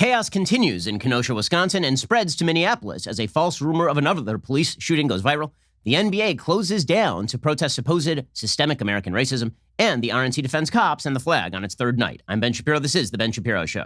Chaos continues in Kenosha, Wisconsin, and spreads to Minneapolis as a false rumor of another police shooting goes viral. The NBA closes down to protest supposed systemic American racism, and the RNC defends cops and the flag on its third night. I'm Ben Shapiro. This is The Ben Shapiro Show.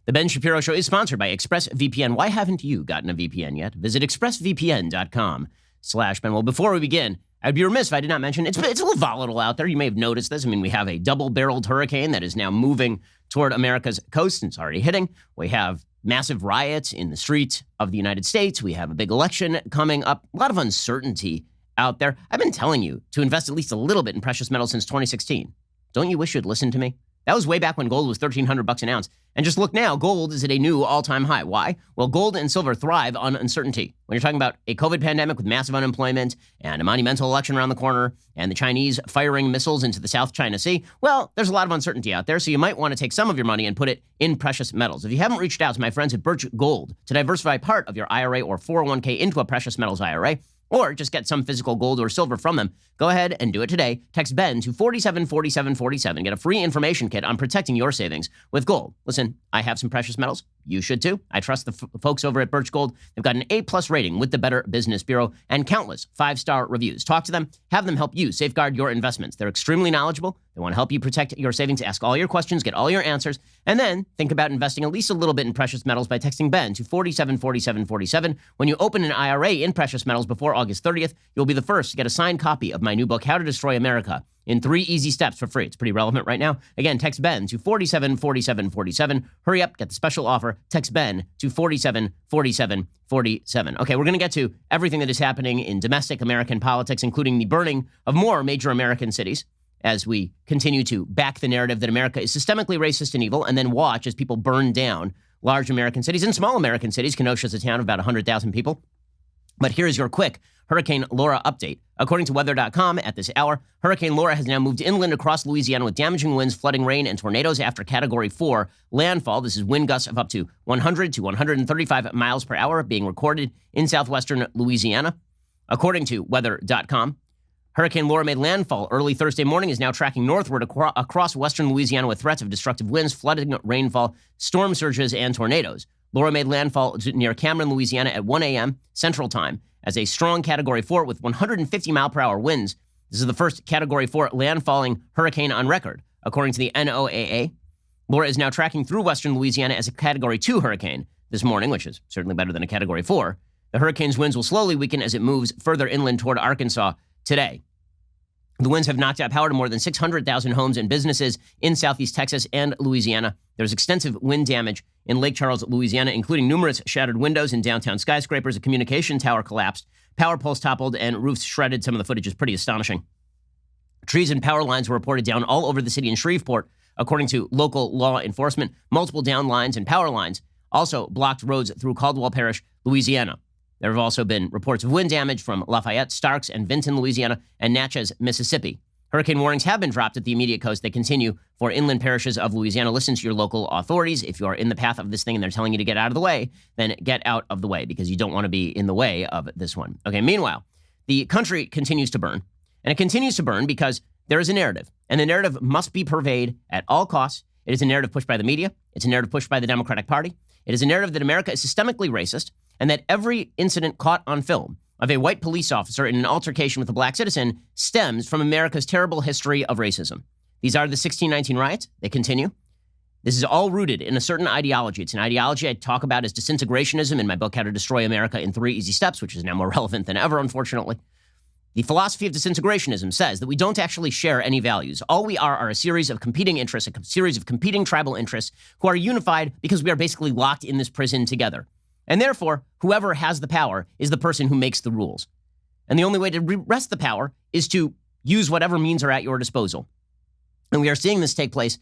The Ben Shapiro Show is sponsored by ExpressVPN. Why haven't you gotten a VPN yet? Visit expressvpn.com/Ben. Well, before we begin, I'd be remiss if I did not mention it's a little volatile out there. You may have noticed this. I mean, we have a double-barreled hurricane that is now moving toward America's coast and it's already hitting. We have massive riots in the streets of the United States. We have a big election coming up. A lot of uncertainty out there. I've been telling you to invest at least a little bit in precious metals since 2016. Don't you wish you'd listened to me? That was way back when gold was $1,300 an ounce. And just look now, gold is at a new all-time high. Why? Well, gold and silver thrive on uncertainty. When you're talking about a COVID pandemic with massive unemployment and a monumental election around the corner and the Chinese firing missiles into the South China Sea, well, there's a lot of uncertainty out there, so you might want to take some of your money and put it in precious metals. If you haven't reached out to my friends at Birch Gold to diversify part of your IRA or 401k into a precious metals IRA, or just get some physical gold or silver from them, go ahead and do it today. Text Ben to 474747. Get a free information kit on protecting your savings with gold. Listen, I have some precious metals. You should too. I trust the folks over at Birch Gold. They've got an A+ rating with the Better Business Bureau and countless 5-star reviews. Talk to them. Have them help you safeguard your investments. They're extremely knowledgeable. They want to help you protect your savings, ask all your questions, get all your answers, and then think about investing at least a little bit in precious metals by texting Ben to 474747. When you open an IRA in precious metals before August 30th, you'll be the first to get a signed copy of my new book, How to Destroy America, in 3 easy steps for free. It's pretty relevant right now. Again, text Ben to 474747. Hurry up, get the special offer. Text Ben to 474747. Okay, we're going to get to everything that is happening in domestic American politics, including the burning of more major American cities, as we continue to back the narrative that America is systemically racist and evil, and then watch as people burn down large American cities and small American cities. Kenosha is a town of about 100,000 people. But here's your quick Hurricane Laura update. According to weather.com, at this hour, Hurricane Laura has now moved inland across Louisiana with damaging winds, flooding, rain, and tornadoes after Category 4 landfall. This is wind gusts of up to 100 to 135 miles per hour being recorded in southwestern Louisiana. According to weather.com, Hurricane Laura made landfall early Thursday morning, is now tracking northward across western Louisiana with threats of destructive winds, flooding, rainfall, storm surges, and tornadoes. Laura made landfall near Cameron, Louisiana at 1 a.m. Central Time as a strong Category 4 with 150-mile-per-hour winds. This is the first Category 4 landfalling hurricane on record, according to the NOAA. Laura is now tracking through western Louisiana as a Category 2 hurricane this morning, which is certainly better than a Category 4. The hurricane's winds will slowly weaken as it moves further inland toward Arkansas today. The winds have knocked out power to more than 600,000 homes and businesses in southeast Texas and Louisiana. There's extensive wind damage in Lake Charles, Louisiana, including numerous shattered windows in downtown skyscrapers. A communication tower collapsed, power poles toppled, and roofs shredded. Some of the footage is pretty astonishing. Trees and power lines were reported down all over the city in Shreveport, according to local law enforcement. Multiple down lines and power lines also blocked roads through Caldwell Parish, Louisiana. There have also been reports of wind damage from Lafayette, Starks, and Vinton, Louisiana, and Natchez, Mississippi. Hurricane warnings have been dropped at the immediate coast. They continue for inland parishes of Louisiana. Listen to your local authorities. If you are in the path of this thing and they're telling you to get out of the way, then get out of the way because you don't want to be in the way of this one. Okay, meanwhile, the country continues to burn, and it continues to burn because there is a narrative, and the narrative must be purveyed at all costs. It is a narrative pushed by the media. It's a narrative pushed by the Democratic Party. It is a narrative that America is systemically racist, and that every incident caught on film of a white police officer in an altercation with a black citizen stems from America's terrible history of racism. These are the 1619 riots. They continue. This is all rooted in a certain ideology. It's an ideology I talk about as disintegrationism in my book, How to Destroy America in 3 Easy Steps, which is now more relevant than ever, unfortunately. The philosophy of disintegrationism says that we don't actually share any values. All we are a series of competing interests, a series of competing tribal interests who are unified because we are basically locked in this prison together. And therefore, whoever has the power is the person who makes the rules. And the only way to wrest the power is to use whatever means are at your disposal. And we are seeing this take place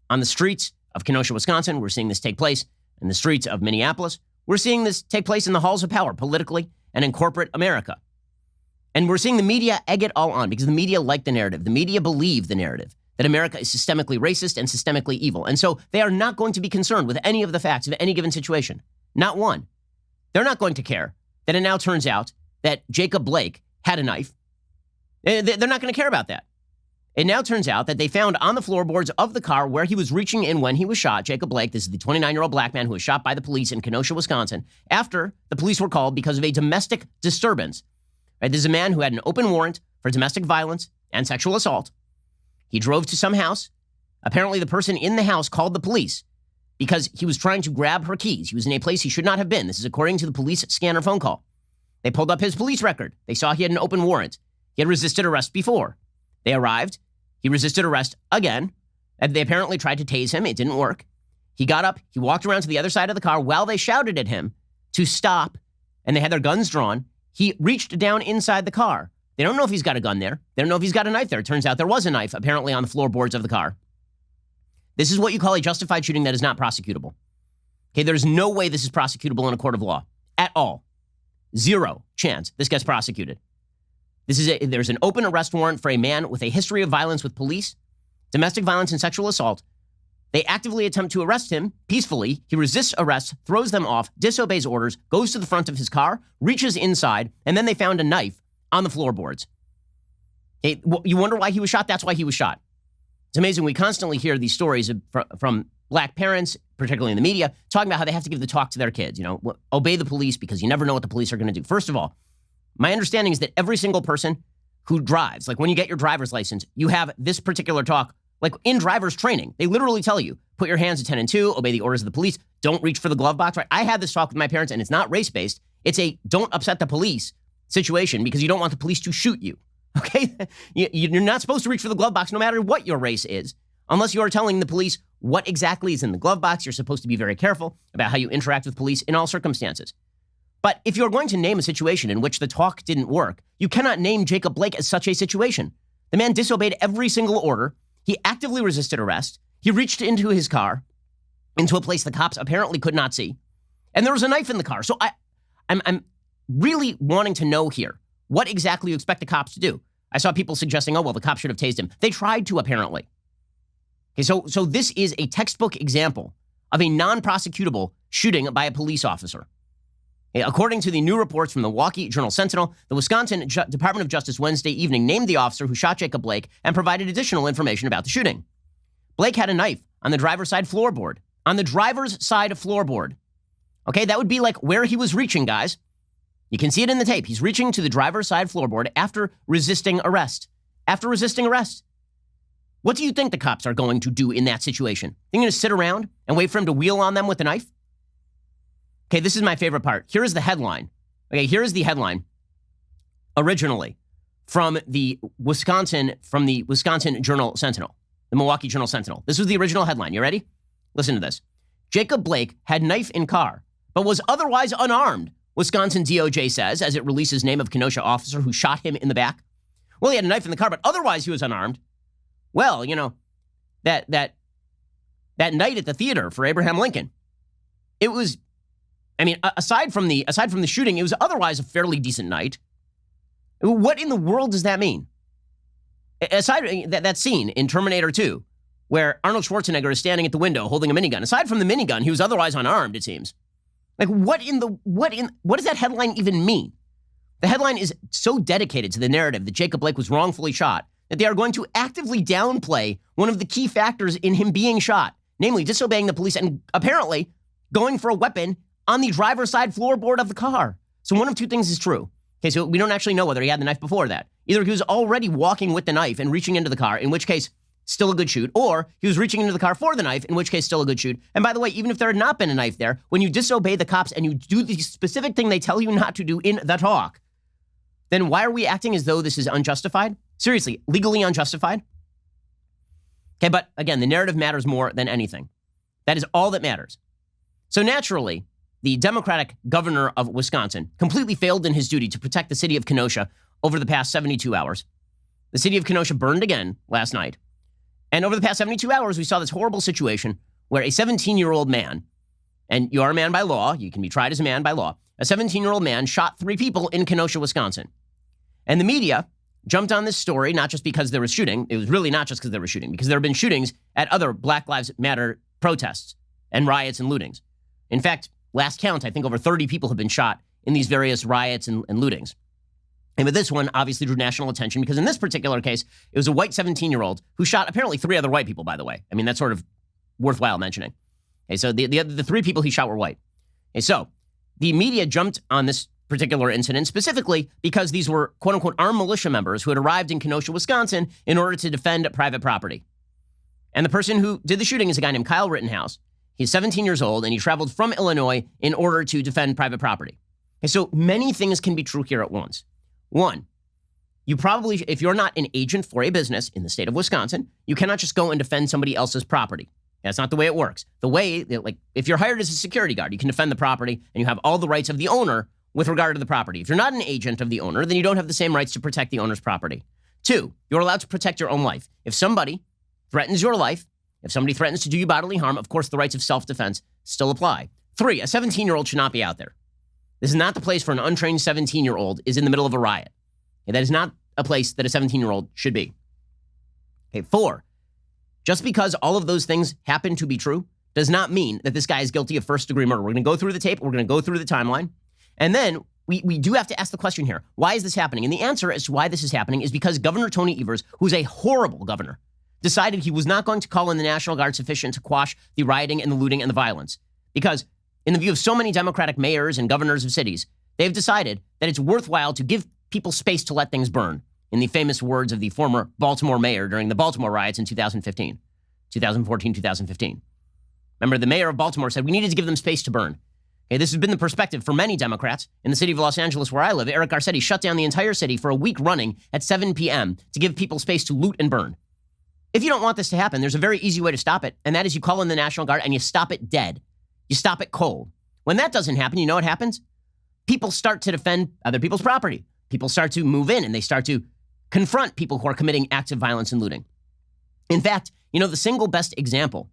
on the streets of Kenosha, Wisconsin. We're seeing this take place in the streets of Minneapolis. We're seeing this take place in the halls of power, politically and in corporate America. And we're seeing the media egg it all on because the media like the narrative. The media believe the narrative that America is systemically racist and systemically evil. And so they are not going to be concerned with any of the facts of any given situation. Not one. They're not going to care that it now turns out that Jacob Blake had a knife. They're not going to care about that. It now turns out that they found on the floorboards of the car where he was reaching in when he was shot, Jacob Blake, this is the 29-year-old black man who was shot by the police in Kenosha, Wisconsin, after the police were called because of a domestic disturbance. Right, this is a man who had an open warrant for domestic violence and sexual assault. He drove to some house. Apparently, the person in the house called the police because he was trying to grab her keys. He was in a place he should not have been. This is according to the police scanner phone call. They pulled up his police record. They saw he had an open warrant. He had resisted arrest before. They arrived. He resisted arrest again. And they apparently tried to tase him. It didn't work. He got up. He walked around to the other side of the car while they shouted at him to stop, and they had their guns drawn. He reached down inside the car. They don't know if he's got a gun there. They don't know if he's got a knife there. It turns out there was a knife, apparently, on the floorboards of the car. This is what you call a justified shooting that is not prosecutable. Okay, there's no way this is prosecutable in a court of law at all. Zero chance this gets prosecuted. There's an open arrest warrant for a man with a history of violence with police, domestic violence and sexual assault. They actively attempt to arrest him peacefully. He resists arrest, throws them off, disobeys orders, goes to the front of his car, reaches inside, and then they found a knife on the floorboards. You wonder why he was shot? That's why he was shot. It's amazing. We constantly hear these stories from black parents, particularly in the media, talking about how they have to give the talk to their kids. Obey the police because you never know what the police are going to do. First of all, my understanding is that every single person who drives, like when you get your driver's license, you have this particular talk, like in driver's training. They literally tell you, put your hands at 10 and 2, obey the orders of the police, don't reach for the glove box. Right? I had this talk with my parents, and it's not race-based. It's a don't upset the police situation because you don't want the police to shoot you. Okay? You're not supposed to reach for the glove box no matter what your race is, unless you are telling the police what exactly is in the glove box. You're supposed to be very careful about how you interact with police in all circumstances. But if you're going to name a situation in which the talk didn't work, you cannot name Jacob Blake as such a situation. The man disobeyed every single order. He actively resisted arrest. He reached into his car, into a place the cops apparently could not see. And there was a knife in the car. So I'm really wanting to know here what exactly you expect the cops to do. I saw people suggesting, oh, well, the cops should have tased him. They tried to, apparently. Okay, so this is a textbook example of a non-prosecutable shooting by a police officer. According to the new reports from the Milwaukee Journal-Sentinel, the Wisconsin Department of Justice Wednesday evening named the officer who shot Jacob Blake and provided additional information about the shooting. Blake had a knife on the driver's side floorboard. On the driver's side floorboard. Okay, that would be like where he was reaching, guys. You can see it in the tape. He's reaching to the driver's side floorboard after resisting arrest. After resisting arrest. What do you think the cops are going to do in that situation? They're going to sit around and wait for him to wheel on them with a knife? Okay, this is my favorite part. Here is the headline. Okay, here is the headline. Originally, from the Wisconsin Journal-Sentinel, the Milwaukee Journal-Sentinel. This was the original headline. You ready? Listen to this. Jacob Blake had knife in car, but was otherwise unarmed, Wisconsin DOJ says, as it releases name of Kenosha officer who shot him in the back. Well, he had a knife in the car, but otherwise he was unarmed. Well, that night at the theater for Abraham Lincoln, it was, aside from the shooting, it was otherwise a fairly decent night. What in the world does that mean? Aside that scene in Terminator 2, where Arnold Schwarzenegger is standing at the window holding a minigun. Aside from the minigun, he was otherwise unarmed, it seems. Like, what does that headline even mean? The headline is so dedicated to the narrative that Jacob Blake was wrongfully shot that they are going to actively downplay one of the key factors in him being shot, namely disobeying the police and apparently going for a weapon on the driver's side floorboard of the car. So one of two things is true. Okay, so we don't actually know whether he had the knife before that. Either he was already walking with the knife and reaching into the car, in which case, still a good shoot, or he was reaching into the car for the knife, in which case, still a good shoot. And by the way, even if there had not been a knife there, when you disobey the cops and you do the specific thing they tell you not to do in the talk, then why are we acting as though this is unjustified? Seriously, legally unjustified? Okay, but again, the narrative matters more than anything. That is all that matters. So naturally, the Democratic governor of Wisconsin completely failed in his duty to protect the city of Kenosha over the past 72 hours. The city of Kenosha burned again last night. And over the past 72 hours, we saw this horrible situation where a 17-year-old man, and you are a man by law, you can be tried as a man by law, a 17-year-old man shot 3 people in Kenosha, Wisconsin. And the media jumped on this story, not just because there was shooting. It was really not just because there was shooting, because there have been shootings at other Black Lives Matter protests and riots and lootings. In fact, last count, I think over 30 people have been shot in these various riots and lootings. But this one obviously drew national attention because in this particular case, it was a white 17-year-old who shot apparently 3 other white people, by the way. I mean, that's sort of worthwhile mentioning. Okay, so the 3 people he shot were white. Okay, so the media jumped on this particular incident specifically because these were quote-unquote armed militia members who had arrived in Kenosha, Wisconsin in order to defend private property. And the person who did the shooting is a guy named Kyle Rittenhouse. He's 17 years old, and he traveled from Illinois in order to defend private property. Okay, so many things can be true here at once. One, you probably, if you're not an agent for a business in the state of Wisconsin, you cannot just go and defend somebody else's property. That's not the way it works. The way, like, if you're hired as a security guard, you can defend the property and you have all the rights of the owner with regard to the property. If you're not an agent of the owner, then you don't have the same rights to protect the owner's property. 2, you're allowed to protect your own life. If somebody threatens your life, if somebody threatens to do you bodily harm, of course, the rights of self-defense still apply. 3, a 17-year-old should not be out there. This is not the place for an untrained 17-year-old is in the middle of a riot. Okay, that is not a place that a 17-year-old should be. Okay, 4, just because all of those things happen to be true does not mean that this guy is guilty of first-degree murder. We're going to go through the tape. We're going to go through the timeline. And then we do have to ask the question here, why is this happening? And the answer as to why this is happening is because Governor Tony Evers, who's a horrible governor, decided he was not going to call in the National Guard sufficient to quash the rioting and the looting and the violence. Because in the view of so many Democratic mayors and governors of cities, they've decided that it's worthwhile to give people space to let things burn, in the famous words of the former Baltimore mayor during the Baltimore riots in 2014, 2015. Remember, the mayor of Baltimore said we needed to give them space to burn. Okay, this has been the perspective for many Democrats. In the city of Los Angeles, where I live, Eric Garcetti shut down the entire city for a week running at 7 p.m. to give people space to loot and burn. If you don't want this to happen, there's a very easy way to stop it, and that is you call in the National Guard and you stop it dead. You stop it cold. When that doesn't happen, you know what happens? People start to defend other people's property. People start to move in and they start to confront people who are committing acts of violence and looting. In fact, you know, the single best example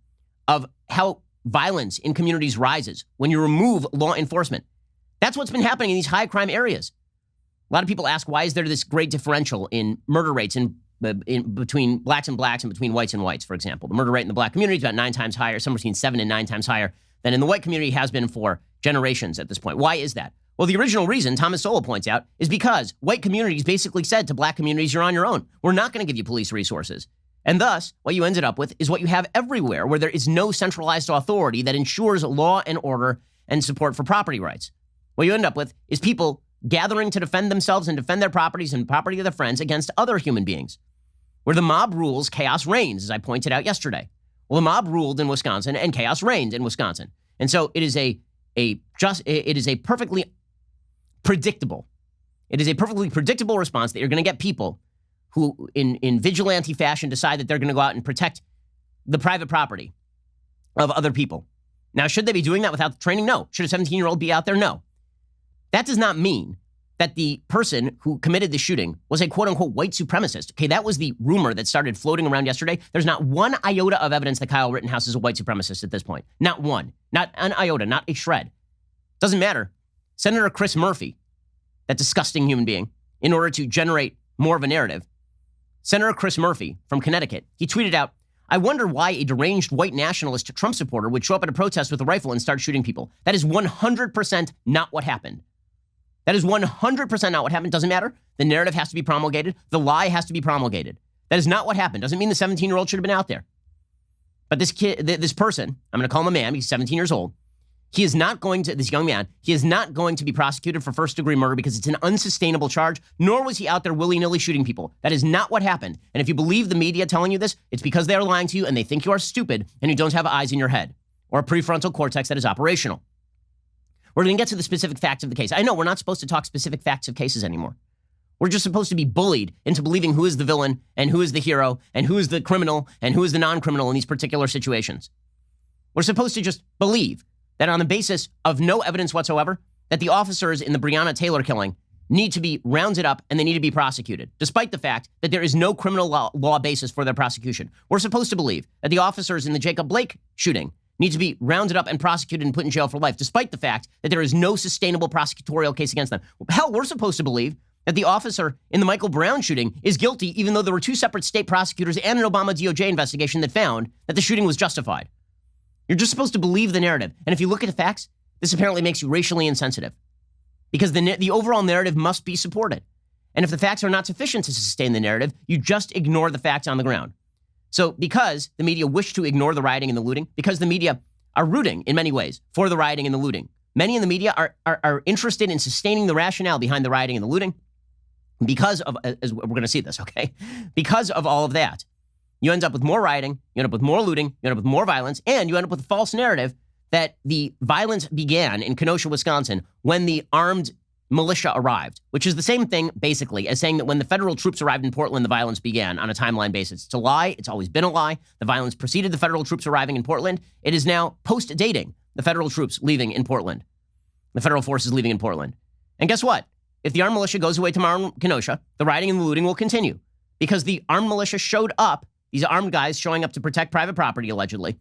of how violence in communities rises when you remove law enforcement. That's what's been happening in these high crime areas. A lot of people ask, why is there this great differential in murder rates in between blacks and between whites and whites, for example? The murder rate in the black community is about 9 times higher, somewhere between 7 and 9 times higher than in the white community has been for generations at this point. Why is that? Well, the original reason, Thomas Sowell points out, is because white communities basically said to black communities, you're on your own. We're not going to give you police resources. And thus, what you ended up with is what you have everywhere, where there is no centralized authority that ensures law and order and support for property rights. What you end up with is people gathering to defend themselves and defend their properties and property of their friends against other human beings. Where the mob rules, chaos reigns, as I pointed out yesterday. Well, the mob ruled in Wisconsin and chaos reigned in Wisconsin. And so it is a perfectly predictable response that you're going to get people who in vigilante fashion decide that they're going to go out and protect the private property of other people. Now, should they be doing that without training? No. Should a 17-year-old be out there? No. That does not mean that the person who committed the shooting was a quote-unquote white supremacist. Okay, that was the rumor that started floating around yesterday. There's not one iota of evidence that Kyle Rittenhouse is a white supremacist at this point. Not one. Not an iota. Not a shred. Doesn't matter. Senator Chris Murphy, that disgusting human being, in order to generate more of a narrative, Senator Chris Murphy from Connecticut, he tweeted out, I wonder why a deranged white nationalist Trump supporter would show up at a protest with a rifle and start shooting people. That is 100% not what happened. That is 100% not what happened. Doesn't matter. The narrative has to be promulgated. The lie has to be promulgated. That is not what happened. Doesn't mean the 17-year-old should have been out there. But this kid, this person, I'm going to call him a man, he's 17 years old. This young man, he is not going to be prosecuted for first-degree murder because it's an unsustainable charge, nor was he out there willy-nilly shooting people. That is not what happened. And if you believe the media telling you this, it's because they are lying to you and they think you are stupid and you don't have eyes in your head or a prefrontal cortex that is operational. We're going to get to the specific facts of the case. I know we're not supposed to talk specific facts of cases anymore. We're just supposed to be bullied into believing who is the villain and who is the hero and who is the criminal and who is the non-criminal in these particular situations. We're supposed to just believe that on the basis of no evidence whatsoever, that the officers in the Breonna Taylor killing need to be rounded up and they need to be prosecuted, despite the fact that there is no criminal law basis for their prosecution. We're supposed to believe that the officers in the Jacob Blake shooting need to be rounded up and prosecuted and put in jail for life, despite the fact that there is no sustainable prosecutorial case against them. Hell, we're supposed to believe that the officer in the Michael Brown shooting is guilty, even though there were 2 separate state prosecutors and an Obama DOJ investigation that found that the shooting was justified. You're just supposed to believe the narrative. And if you look at the facts, this apparently makes you racially insensitive because the overall narrative must be supported. And if the facts are not sufficient to sustain the narrative, you just ignore the facts on the ground. So because the media wish to ignore the rioting and the looting, because the media are rooting in many ways for the rioting and the looting, many in the media are interested in sustaining the rationale behind the rioting and the looting because of, as we're going to see this, okay? Because of all of that, you end up with more rioting, you end up with more looting, you end up with more violence, and you end up with a false narrative that the violence began in Kenosha, Wisconsin when the armed militia arrived, which is the same thing, basically, as saying that when the federal troops arrived in Portland, the violence began on a timeline basis. It's a lie. It's always been a lie. The violence preceded the federal troops arriving in Portland. It is now post-dating the federal troops leaving in Portland, the federal forces leaving in Portland. And guess what? If the armed militia goes away tomorrow in Kenosha, the rioting and the looting will continue because the armed militia showed up, these armed guys showing up to protect private property, allegedly.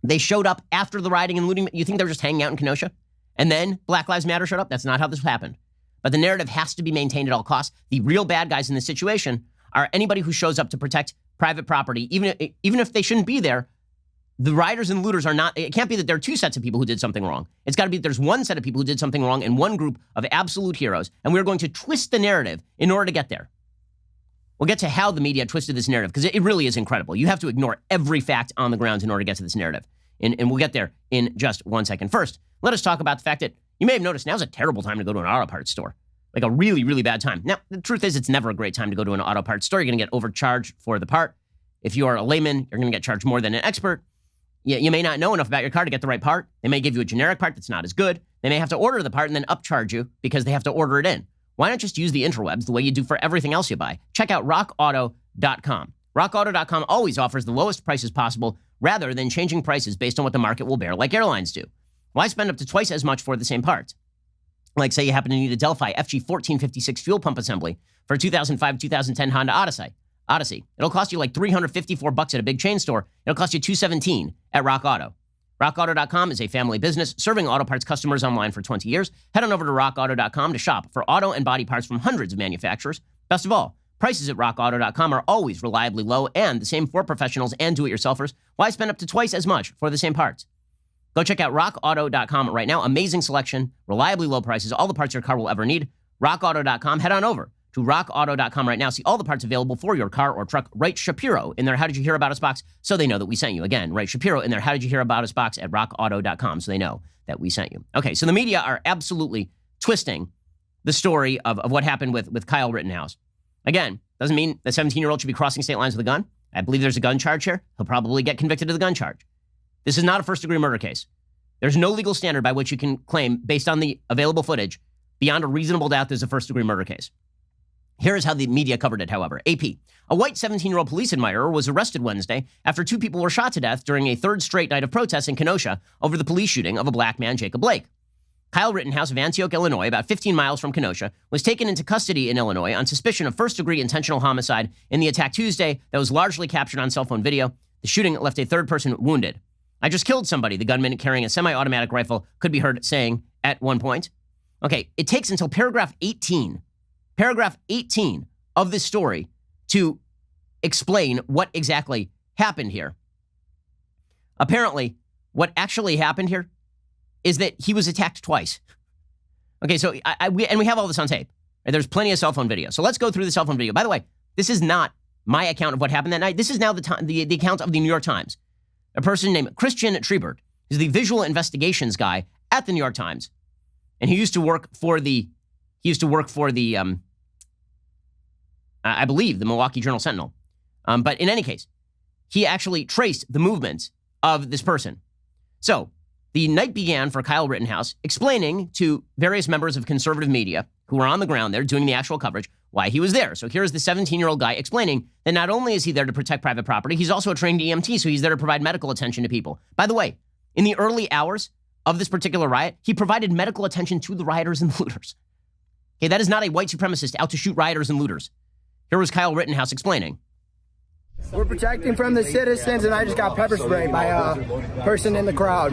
They showed up after the rioting and looting. You think they were just hanging out in Kenosha? And then Black Lives Matter showed up? That's not how this happened. But the narrative has to be maintained at all costs. The real bad guys in this situation are anybody who shows up to protect private property, even if they shouldn't be there. The rioters and looters are not, it can't be that there are two sets of people who did something wrong. It's got to be that there's one set of people who did something wrong and one group of absolute heroes. And we're going to twist the narrative in order to get there. We'll get to how the media twisted this narrative because it really is incredible. You have to ignore every fact on the ground in order to get to this narrative. And we'll get there in just 1 second. First, let us talk about the fact that you may have noticed now's a terrible time to go to an auto parts store. Like a really, really bad time. Now, the truth is it's never a great time to go to an auto parts store. You're going to get overcharged for the part. If you are a layman, you're going to get charged more than an expert. You may not know enough about your car to get the right part. They may give you a generic part that's not as good. They may have to order the part and then upcharge you because they have to order it in. Why not just use the interwebs the way you do for everything else you buy? Check out rockauto.com. Rockauto.com always offers the lowest prices possible rather than changing prices based on what the market will bear like airlines do. Why spend up to twice as much for the same parts? Like say you happen to need a Delphi FG1456 fuel pump assembly for a 2005-2010 Honda Odyssey. It'll cost you like $354 at a big chain store. It'll cost you $217 at Rock Auto. RockAuto.com is a family business serving auto parts customers online for 20 years. Head on over to RockAuto.com to shop for auto and body parts from hundreds of manufacturers. Best of all, prices at RockAuto.com are always reliably low and the same for professionals and do-it-yourselfers. Why spend up to twice as much for the same parts? Go check out RockAuto.com right now. Amazing selection, reliably low prices, all the parts your car will ever need. RockAuto.com. Head on over to RockAuto.com right now. See all the parts available for your car or truck. Write Shapiro in their How Did You Hear About Us box so they know that we sent you. Again, write Shapiro in their How Did You Hear About Us box at RockAuto.com so they know that we sent you. Okay, so the media are absolutely twisting the story of what happened with Kyle Rittenhouse. Again, doesn't mean the 17-year-old should be crossing state lines with a gun. I believe there's a gun charge here. He'll probably get convicted of the gun charge. This is not a first-degree murder case. There's no legal standard by which you can claim, based on the available footage, beyond a reasonable doubt there's a first-degree murder case. Here is how the media covered it, however. AP. A white 17-year-old police admirer was arrested Wednesday after two people were shot to death during a third straight night of protests in Kenosha over the police shooting of a black man, Jacob Blake. Kyle Rittenhouse of Antioch, Illinois, about 15 miles from Kenosha, was taken into custody in Illinois on suspicion of first-degree intentional homicide in the attack Tuesday that was largely captured on cell phone video. The shooting left a third person wounded. I just killed somebody, the gunman carrying a semi-automatic rifle could be heard saying at one point. Okay, it takes until paragraph 18 of this story to explain what exactly happened here. Apparently, what actually happened here is that he was attacked twice. Okay, so we have all this on tape. Right? There's plenty of cell phone video. So let's go through the cell phone video. By the way, this is not my account of what happened that night. This is now the account of the New York Times. A person named Christian Trebert is the visual investigations guy at the New York Times, and he used to work for the I believe the Milwaukee Journal Sentinel. But in any case, he actually traced the movements of this person. So the night began for Kyle Rittenhouse explaining to various members of conservative media who were on the ground there doing the actual coverage why he was there. So here's the 17-year-old guy explaining that not only is he there to protect private property, he's also a trained EMT, so he's there to provide medical attention to people. By the way, in the early hours of this particular riot, he provided medical attention to the rioters and looters. Okay, that is not a white supremacist out to shoot rioters and looters. Here was Kyle Rittenhouse explaining. We're protecting from the citizens, and I just got pepper sprayed by a person in the crowd.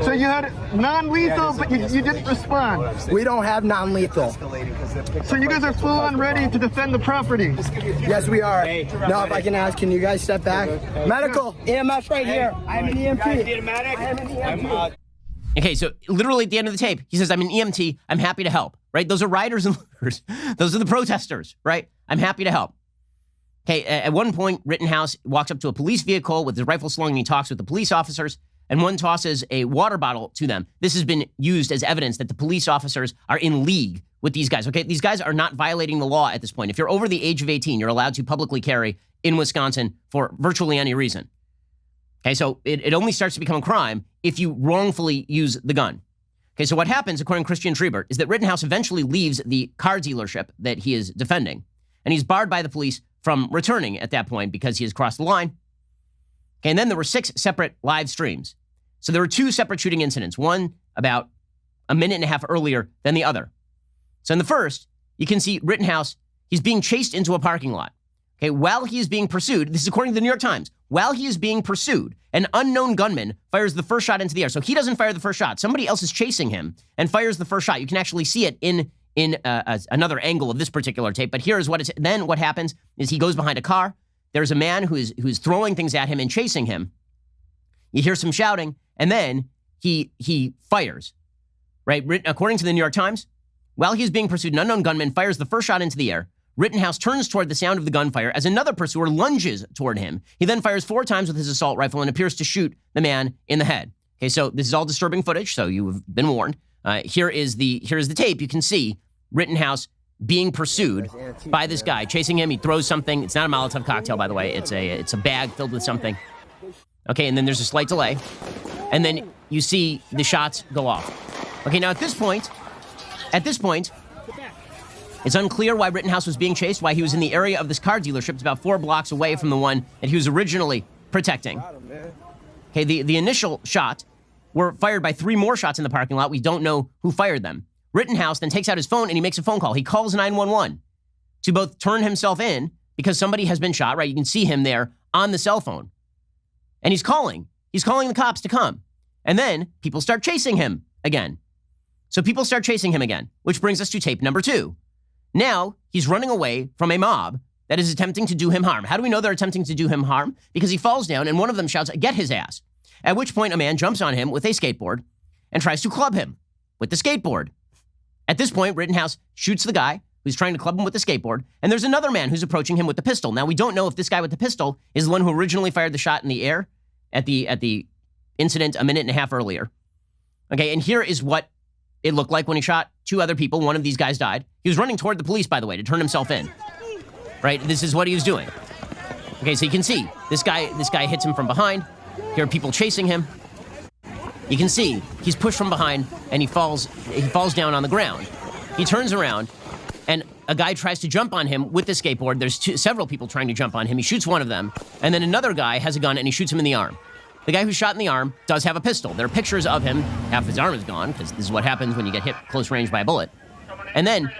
So you had non-lethal, but you didn't respond. We don't have non-lethal. So you guys are full on ready to defend the property? Yes, we are. Now, if I can ask, can you guys step back? Medical, EMS right here. I'm an EMT. I'm Okay, so literally at the end of the tape, he says, I'm an EMT. I'm happy to help, right? Those are rioters and looters. Those are the protesters, right? I'm happy to help. Okay, at one point, Rittenhouse walks up to a police vehicle with his rifle slung and he talks with the police officers, and one tosses a water bottle to them. This has been used as evidence that the police officers are in league with these guys, okay? These guys are not violating the law at this point. If you're over the age of 18, you're allowed to publicly carry in Wisconsin for virtually any reason. Okay, so it only starts to become a crime if you wrongfully use the gun. Okay, so what happens, according to Christian Schriebert, is that Rittenhouse eventually leaves the car dealership that he is defending, and he's barred by the police from returning at that point because he has crossed the line. Okay, and then there were 6 separate live streams. So there were 2 separate shooting incidents, one about a minute and a half earlier than the other. So in the first, you can see Rittenhouse, he's being chased into a parking lot. Okay, while he is being pursued, this is according to the New York Times, while he is being pursued, an unknown gunman fires the first shot into the air. So he doesn't fire the first shot. Somebody else is chasing him and fires the first shot. You can actually see it in another angle of this particular tape. But here is what it's, then what happens is he goes behind a car. There's a man who's throwing things at him and chasing him. You hear some shouting, and then he fires, right? According to the New York Times, while he's being pursued, an unknown gunman fires the first shot into the air. Rittenhouse turns toward the sound of the gunfire as another pursuer lunges toward him. He then fires 4 times with his assault rifle and appears to shoot the man in the head. Okay, so this is all disturbing footage, so you've been warned. Here is the tape. You can see Rittenhouse being pursued by this guy, chasing him. He throws something. It's not a Molotov cocktail, by the way. It's a bag filled with something. Okay, and then there's a slight delay. And then you see the shots go off. Okay, now at this point, it's unclear why Rittenhouse was being chased, why he was in the area of this car dealership. It's about 4 blocks away from the one that he was originally protecting. Okay, the initial shot were fired by 3 more shots in the parking lot. We don't know who fired them. Rittenhouse then takes out his phone and he makes a phone call. He calls 911 to both turn himself in because somebody has been shot, right? You can see him there on the cell phone. And he's calling. He's calling the cops to come. And then people start chasing him again. So people start chasing him again, which brings us to tape number 2. Now, he's running away from a mob that is attempting to do him harm. How do we know they're attempting to do him harm? Because he falls down and one of them shouts, "Get his ass." At which point a man jumps on him with a skateboard and tries to club him with the skateboard. At this point, Rittenhouse shoots the guy who's trying to club him with the skateboard, and there's another man who's approaching him with the pistol. Now, we don't know if this guy with the pistol is the one who originally fired the shot in the air at the incident a minute and a half earlier. Okay, and here is what it looked like when he shot 2 other people. One of these guys died. He was running toward the police, by the way, to turn himself in. Right? This is what he was doing. Okay, so you can see this guy hits him from behind. Here are people chasing him. You can see he's pushed from behind and he falls down on the ground. He turns around and a guy tries to jump on him with the skateboard. There's several people trying to jump on him. He shoots one of them, and then another guy has a gun and he shoots him in the arm. The guy who's shot in the arm does have a pistol. There are pictures of him. Half his arm is gone, because this is what happens when you get hit close range by a bullet. And then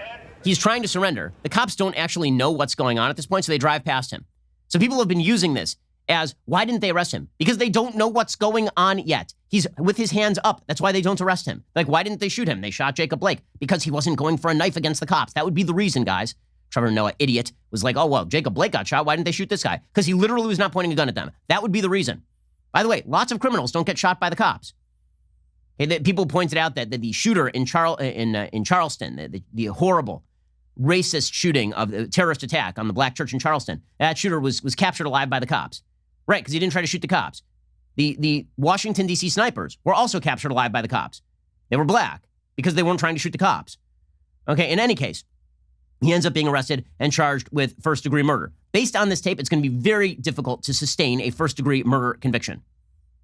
he's trying to surrender. The cops don't actually know what's going on at this point, so they drive past him. So people have been using this as, why didn't they arrest him? Because they don't know what's going on yet. He's with his hands up. That's why they don't arrest him. Like, why didn't they shoot him? They shot Jacob Blake because he wasn't going for a knife against the cops. That would be the reason, guys. Trevor Noah, idiot, was like, oh, well, Jacob Blake got shot. Why didn't they shoot this guy? Because he literally was not pointing a gun at them. That would be the reason. By the way, lots of criminals don't get shot by the cops. Okay, people pointed out that the shooter in Charleston, the horrible, racist shooting of the terrorist attack on the black church in Charleston, that shooter was captured alive by the cops. Right, because he didn't try to shoot the cops. The Washington, D.C. snipers were also captured alive by the cops. They were black because they weren't trying to shoot the cops. Okay, in any case, he ends up being arrested and charged with first-degree murder. Based on this tape, it's going to be very difficult to sustain a first-degree murder conviction.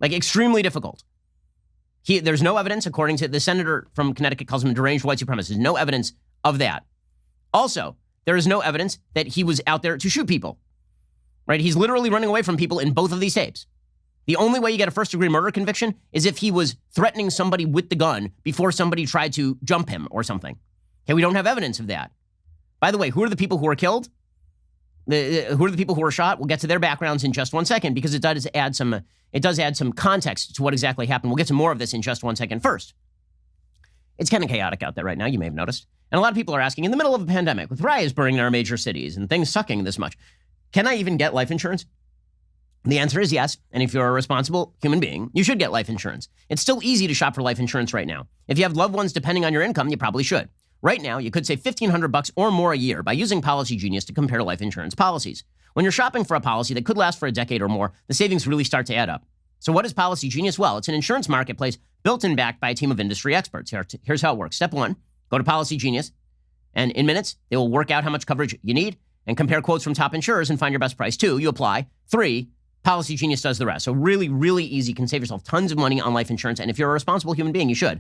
Like, extremely difficult. There's no evidence, according to the senator from Connecticut, calls him a deranged white supremacist. There's no evidence of that. Also, there is no evidence that he was out there to shoot people. Right? He's literally running away from people in both of these tapes. The only way you get a first-degree murder conviction is if he was threatening somebody with the gun before somebody tried to jump him or something. Okay, we don't have evidence of that. By the way, who are the people who were killed? Who are the people who were shot? We'll get to their backgrounds in just one second because it does add some context to what exactly happened. We'll get to more of this in just one second. First, it's kind of chaotic out there right now, you may have noticed. And a lot of people are asking, in the middle of a pandemic, with riots burning in our major cities and things sucking this much, can I even get life insurance? The answer is yes, and if you're a responsible human being, you should get life insurance. It's still easy to shop for life insurance right now. If you have loved ones depending on your income, you probably should. Right now, you could save $1,500 or more a year by using Policy Genius to compare life insurance policies. When you're shopping for a policy that could last for a decade or more, the savings really start to add up. So what is Policy Genius? Well, it's an insurance marketplace built and backed by a team of industry experts. Here's how it works. Step 1, go to Policy Genius, and in minutes, they will work out how much coverage you need and compare quotes from top insurers and find your best price. 2, you apply. 3, Policy Genius does the rest. So really, really easy. You can save yourself tons of money on life insurance. And if you're a responsible human being, you should.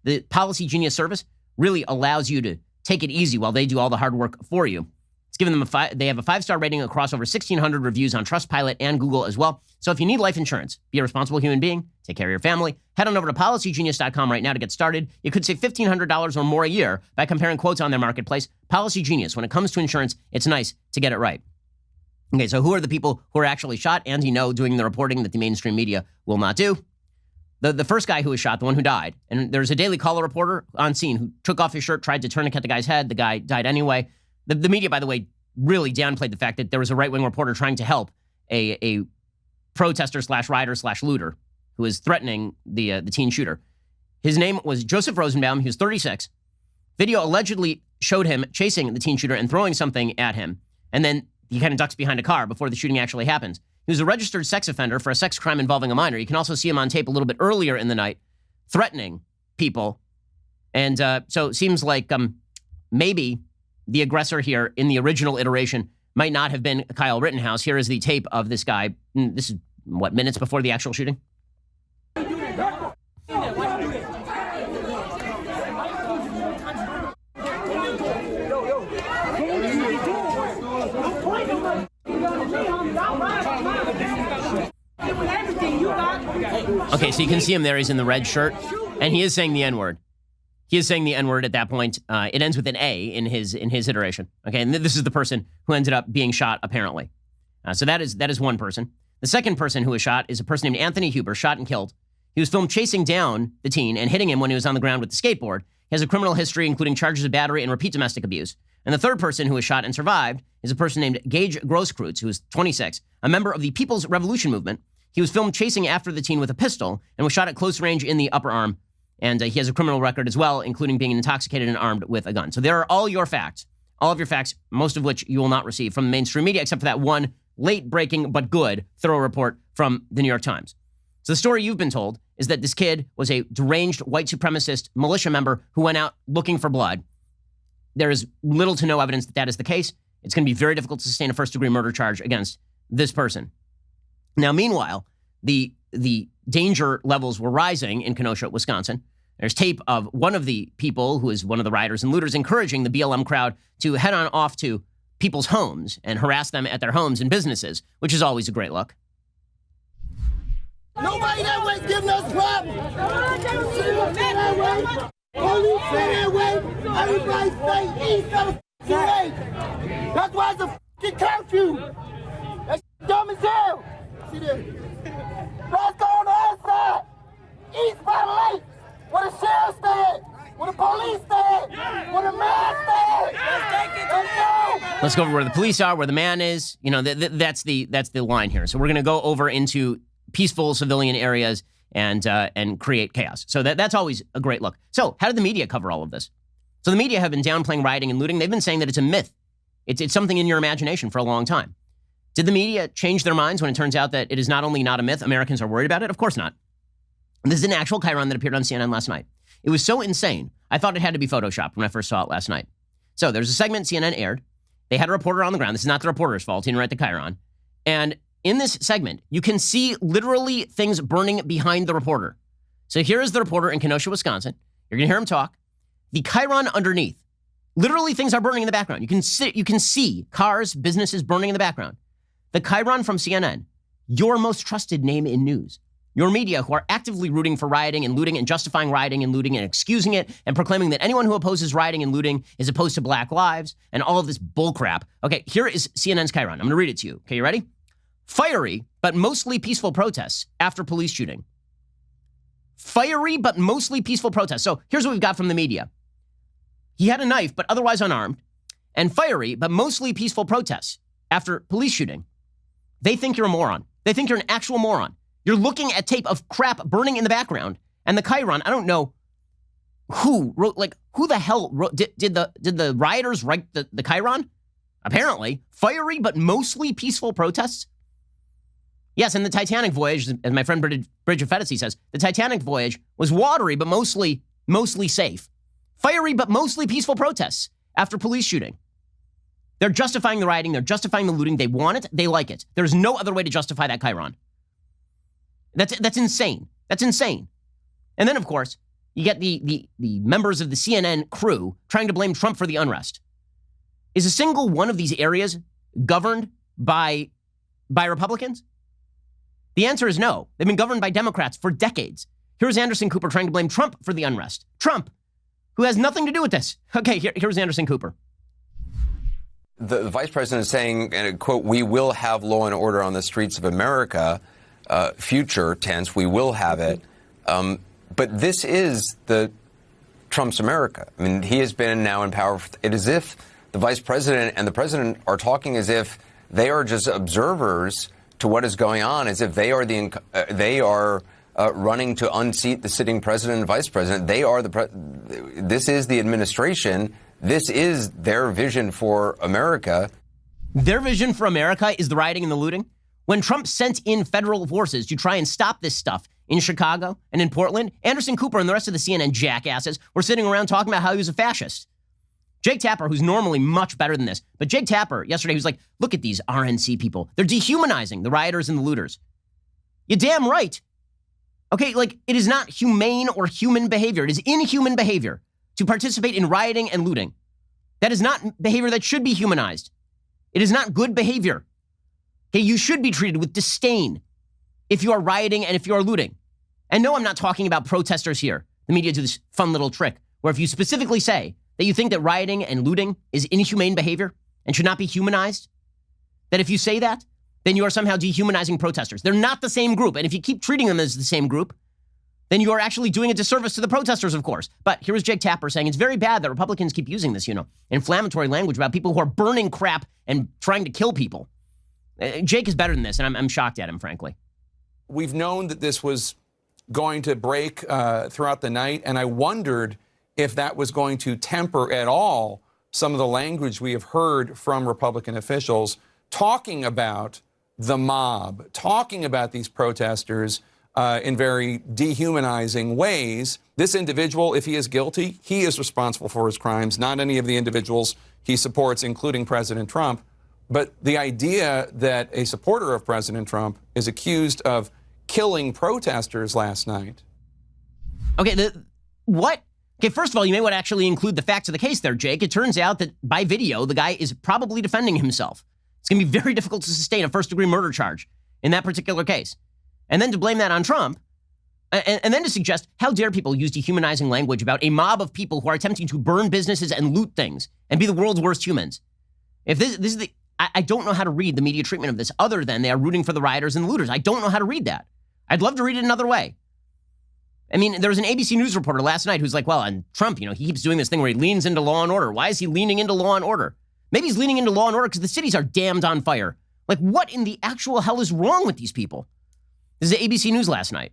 The Policy Genius service really allows you to take it easy while they do all the hard work for you. It's given them they have a 5-star rating across over 1,600 reviews on Trustpilot and Google as well. So if you need life insurance, be a responsible human being, take care of your family, head on over to policygenius.com right now to get started. You could save $1,500 or more a year by comparing quotes on their marketplace. Policy Genius, when it comes to insurance, it's nice to get it right. Okay, so who are the people who are actually shot? Andy Ngo doing the reporting that the mainstream media will not do. The first guy who was shot, the one who died, and there's a Daily Caller reporter on scene who took off his shirt, tried to tourniquet the guy's head. The guy died anyway. The media, by the way, really downplayed the fact that there was a right-wing reporter trying to help a protester / rioter / looter who was threatening the teen shooter. His name was Joseph Rosenbaum. He was 36. Video allegedly showed him chasing the teen shooter and throwing something at him, and then he kind of ducks behind a car before the shooting actually happens. He was a registered sex offender for a sex crime involving a minor. You can also see him on tape a little bit earlier in the night threatening people. And so it seems like maybe the aggressor here in the original iteration might not have been Kyle Rittenhouse. Here is the tape of this guy. This is, minutes before the actual shooting? Okay, so you can see him there. He's in the red shirt, and he is saying the N-word. He is saying the N-word at that point. It ends with an A in his iteration. Okay, and this is the person who ended up being shot, apparently. So that is one person. The second person who was shot is a person named Anthony Huber, shot and killed. He was filmed chasing down the teen and hitting him when he was on the ground with the skateboard. He has a criminal history, including charges of battery and repeat domestic abuse. And the third person who was shot and survived is a person named Gage Grosskreutz, who is 26, a member of the People's Revolution Movement. He was filmed chasing after the teen with a pistol and was shot at close range in the upper arm. And he has a criminal record as well, including being intoxicated and armed with a gun. So there are all your facts, all of your facts, most of which you will not receive from the mainstream media, except for that one late-breaking but good thorough report from the New York Times. So the story you've been told is that this kid was a deranged white supremacist militia member who went out looking for blood. There is little to no evidence that that is the case. It's going to be very difficult to sustain a first-degree murder charge against this person. Now, meanwhile, the danger levels were rising in Kenosha, Wisconsin. There's tape of one of the people who is one of the rioters and looters encouraging the BLM crowd to head on off to people's homes and harass them at their homes and businesses, which is always a great look. Nobody that way giving us problems. Police say that way. Everybody stay east of the way. That's why it's a f***ing curfew. That's dumb as hell. See this? Let's go on the other side. East by the lake. Where the sheriff stay at. Where the police stay at. Where the man stay at. Let's go. Let's go over where the police are, where the man is. You know, that's the line here. So we're going to go over into peaceful civilian areas and create chaos. So that's always a great look. So how did the media cover all of this? So the media have been downplaying rioting and looting. They've been saying that it's a myth. It's something in your imagination for a long time. Did the media change their minds when it turns out that it is not only not a myth, Americans are worried about it? Of course not. This is an actual chyron that appeared on CNN last night. It was so insane, I thought it had to be Photoshopped when I first saw it last night. So there's a segment CNN aired. They had a reporter on the ground. This is not the reporter's fault. He didn't write the chyron. And in this segment, you can see literally things burning behind the reporter. So here is the reporter in Kenosha, Wisconsin. You're going to hear him talk. The chyron underneath. Literally things are burning in the background. You can see cars, businesses burning in the background. The chyron from CNN, your most trusted name in news. Your media who are actively rooting for rioting and looting and justifying rioting and looting and excusing it and proclaiming that anyone who opposes rioting and looting is opposed to black lives and all of this bullcrap. Okay, here is CNN's chyron. I'm going to read it to you. Okay, you ready? Fiery, but mostly peaceful protests after police shooting. Fiery, but mostly peaceful protests. So here's what we've got from the media. He had a knife, but otherwise unarmed. And fiery, but mostly peaceful protests after police shooting. They think you're a moron. They think you're an actual moron. You're looking at tape of crap burning in the background, and the chyron, I don't know who wrote, like, who the hell wrote, did the rioters write the chyron? Apparently, fiery but mostly peaceful protests. Yes, and the Titanic voyage, as my friend Bridget Fedesi says, the Titanic voyage was watery but mostly safe. Fiery but mostly peaceful protests after police shooting. They're justifying the rioting. They're justifying the looting. They want it. They like it. There's no other way to justify that chyron. That's insane. That's insane. And then, of course, you get the members of the CNN crew trying to blame Trump for the unrest. Is a single one of these areas governed by Republicans? The answer is no. They've been governed by Democrats for decades. Here's Anderson Cooper trying to blame Trump for the unrest. Trump, who has nothing to do with this. Okay, here's Anderson Cooper. The vice president is saying, and quote, "We will have law and order on the streets of America," future tense, we will have it. But this is Trump's America. I mean, he has been now in power. It is as if the vice president and the president are talking as if they are just observers to what is going on, as if they are running to unseat the sitting president and vice president. They are this is the administration. This is their vision for America. Their vision for America is the rioting and the looting. When Trump sent in federal forces to try and stop this stuff in Chicago and in Portland, Anderson Cooper and the rest of the CNN jackasses were sitting around talking about how he was a fascist. Jake Tapper, who's normally much better than this, but Jake Tapper yesterday was like, look at these RNC people. They're dehumanizing the rioters and the looters. You're damn right. Okay, like, it is not humane or human behavior. It is inhuman behavior to participate in rioting and looting. That is not behavior that should be humanized. It is not good behavior. Okay, you should be treated with disdain if you are rioting and if you are looting. And no, I'm not talking about protesters here. The media do this fun little trick where if you specifically say that you think that rioting and looting is inhumane behavior and should not be humanized, that if you say that, then you are somehow dehumanizing protesters. They're not the same group. And if you keep treating them as the same group, then you are actually doing a disservice to the protesters, of course. But here is Jake Tapper saying it's very bad that Republicans keep using this, inflammatory language about people who are burning crap and trying to kill people. Jake is better than this, and I'm shocked at him, frankly. We've known that this was going to break throughout the night, and I wondered if that was going to temper at all some of the language we have heard from Republican officials talking about the mob, talking about these protesters in very dehumanizing ways. This individual, if he is guilty, he is responsible for his crimes, not any of the individuals he supports, including President Trump. But the idea that a supporter of President Trump is accused of killing protesters last night. Okay, what? Okay, first of all, you may want to actually include the facts of the case there, Jake. It turns out that by video, the guy is probably defending himself. It's going to be very difficult to sustain a first-degree murder charge in that particular case. And then to blame that on Trump, and then to suggest, how dare people use dehumanizing language about a mob of people who are attempting to burn businesses and loot things and be the world's worst humans. If this is the, I don't know how to read the media treatment of this other than they are rooting for the rioters and the looters. I don't know how to read that. I'd love to read it another way. I mean, there was an ABC News reporter last night who's like, well, and Trump, he keeps doing this thing where he leans into law and order. Why is he leaning into law and order? Maybe he's leaning into law and order because the cities are damned on fire. Like, what in the actual hell is wrong with these people? This is ABC News last night.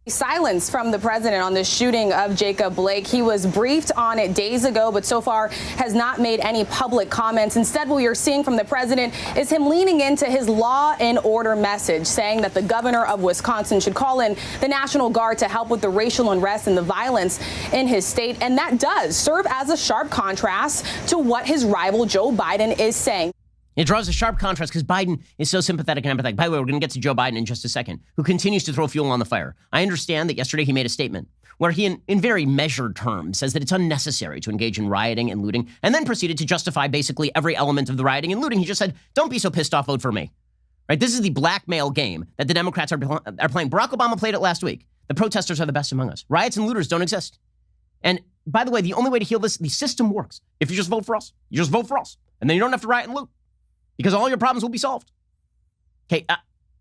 Silence from the president on the shooting of Jacob Blake. He was briefed on it days ago, but so far has not made any public comments. Instead, what we are seeing from the president is him leaning into his law and order message, saying that the governor of Wisconsin should call in the National Guard to help with the racial unrest and the violence in his state. And that does serve as a sharp contrast to what his rival Joe Biden is saying. It draws a sharp contrast because Biden is so sympathetic and empathetic. By the way, we're going to get to Joe Biden in just a second, who continues to throw fuel on the fire. I understand that yesterday he made a statement where he, in very measured terms, says that it's unnecessary to engage in rioting and looting, and then proceeded to justify basically every element of the rioting and looting. He just said, don't be so pissed off, vote for me. Right? This is the blackmail game that the Democrats are playing. Barack Obama played it last week. The protesters are the best among us. Riots and looters don't exist. And by the way, the only way to heal this, the system works. If you just vote for us, you just vote for us. And then you don't have to riot and loot, because all your problems will be solved. Okay,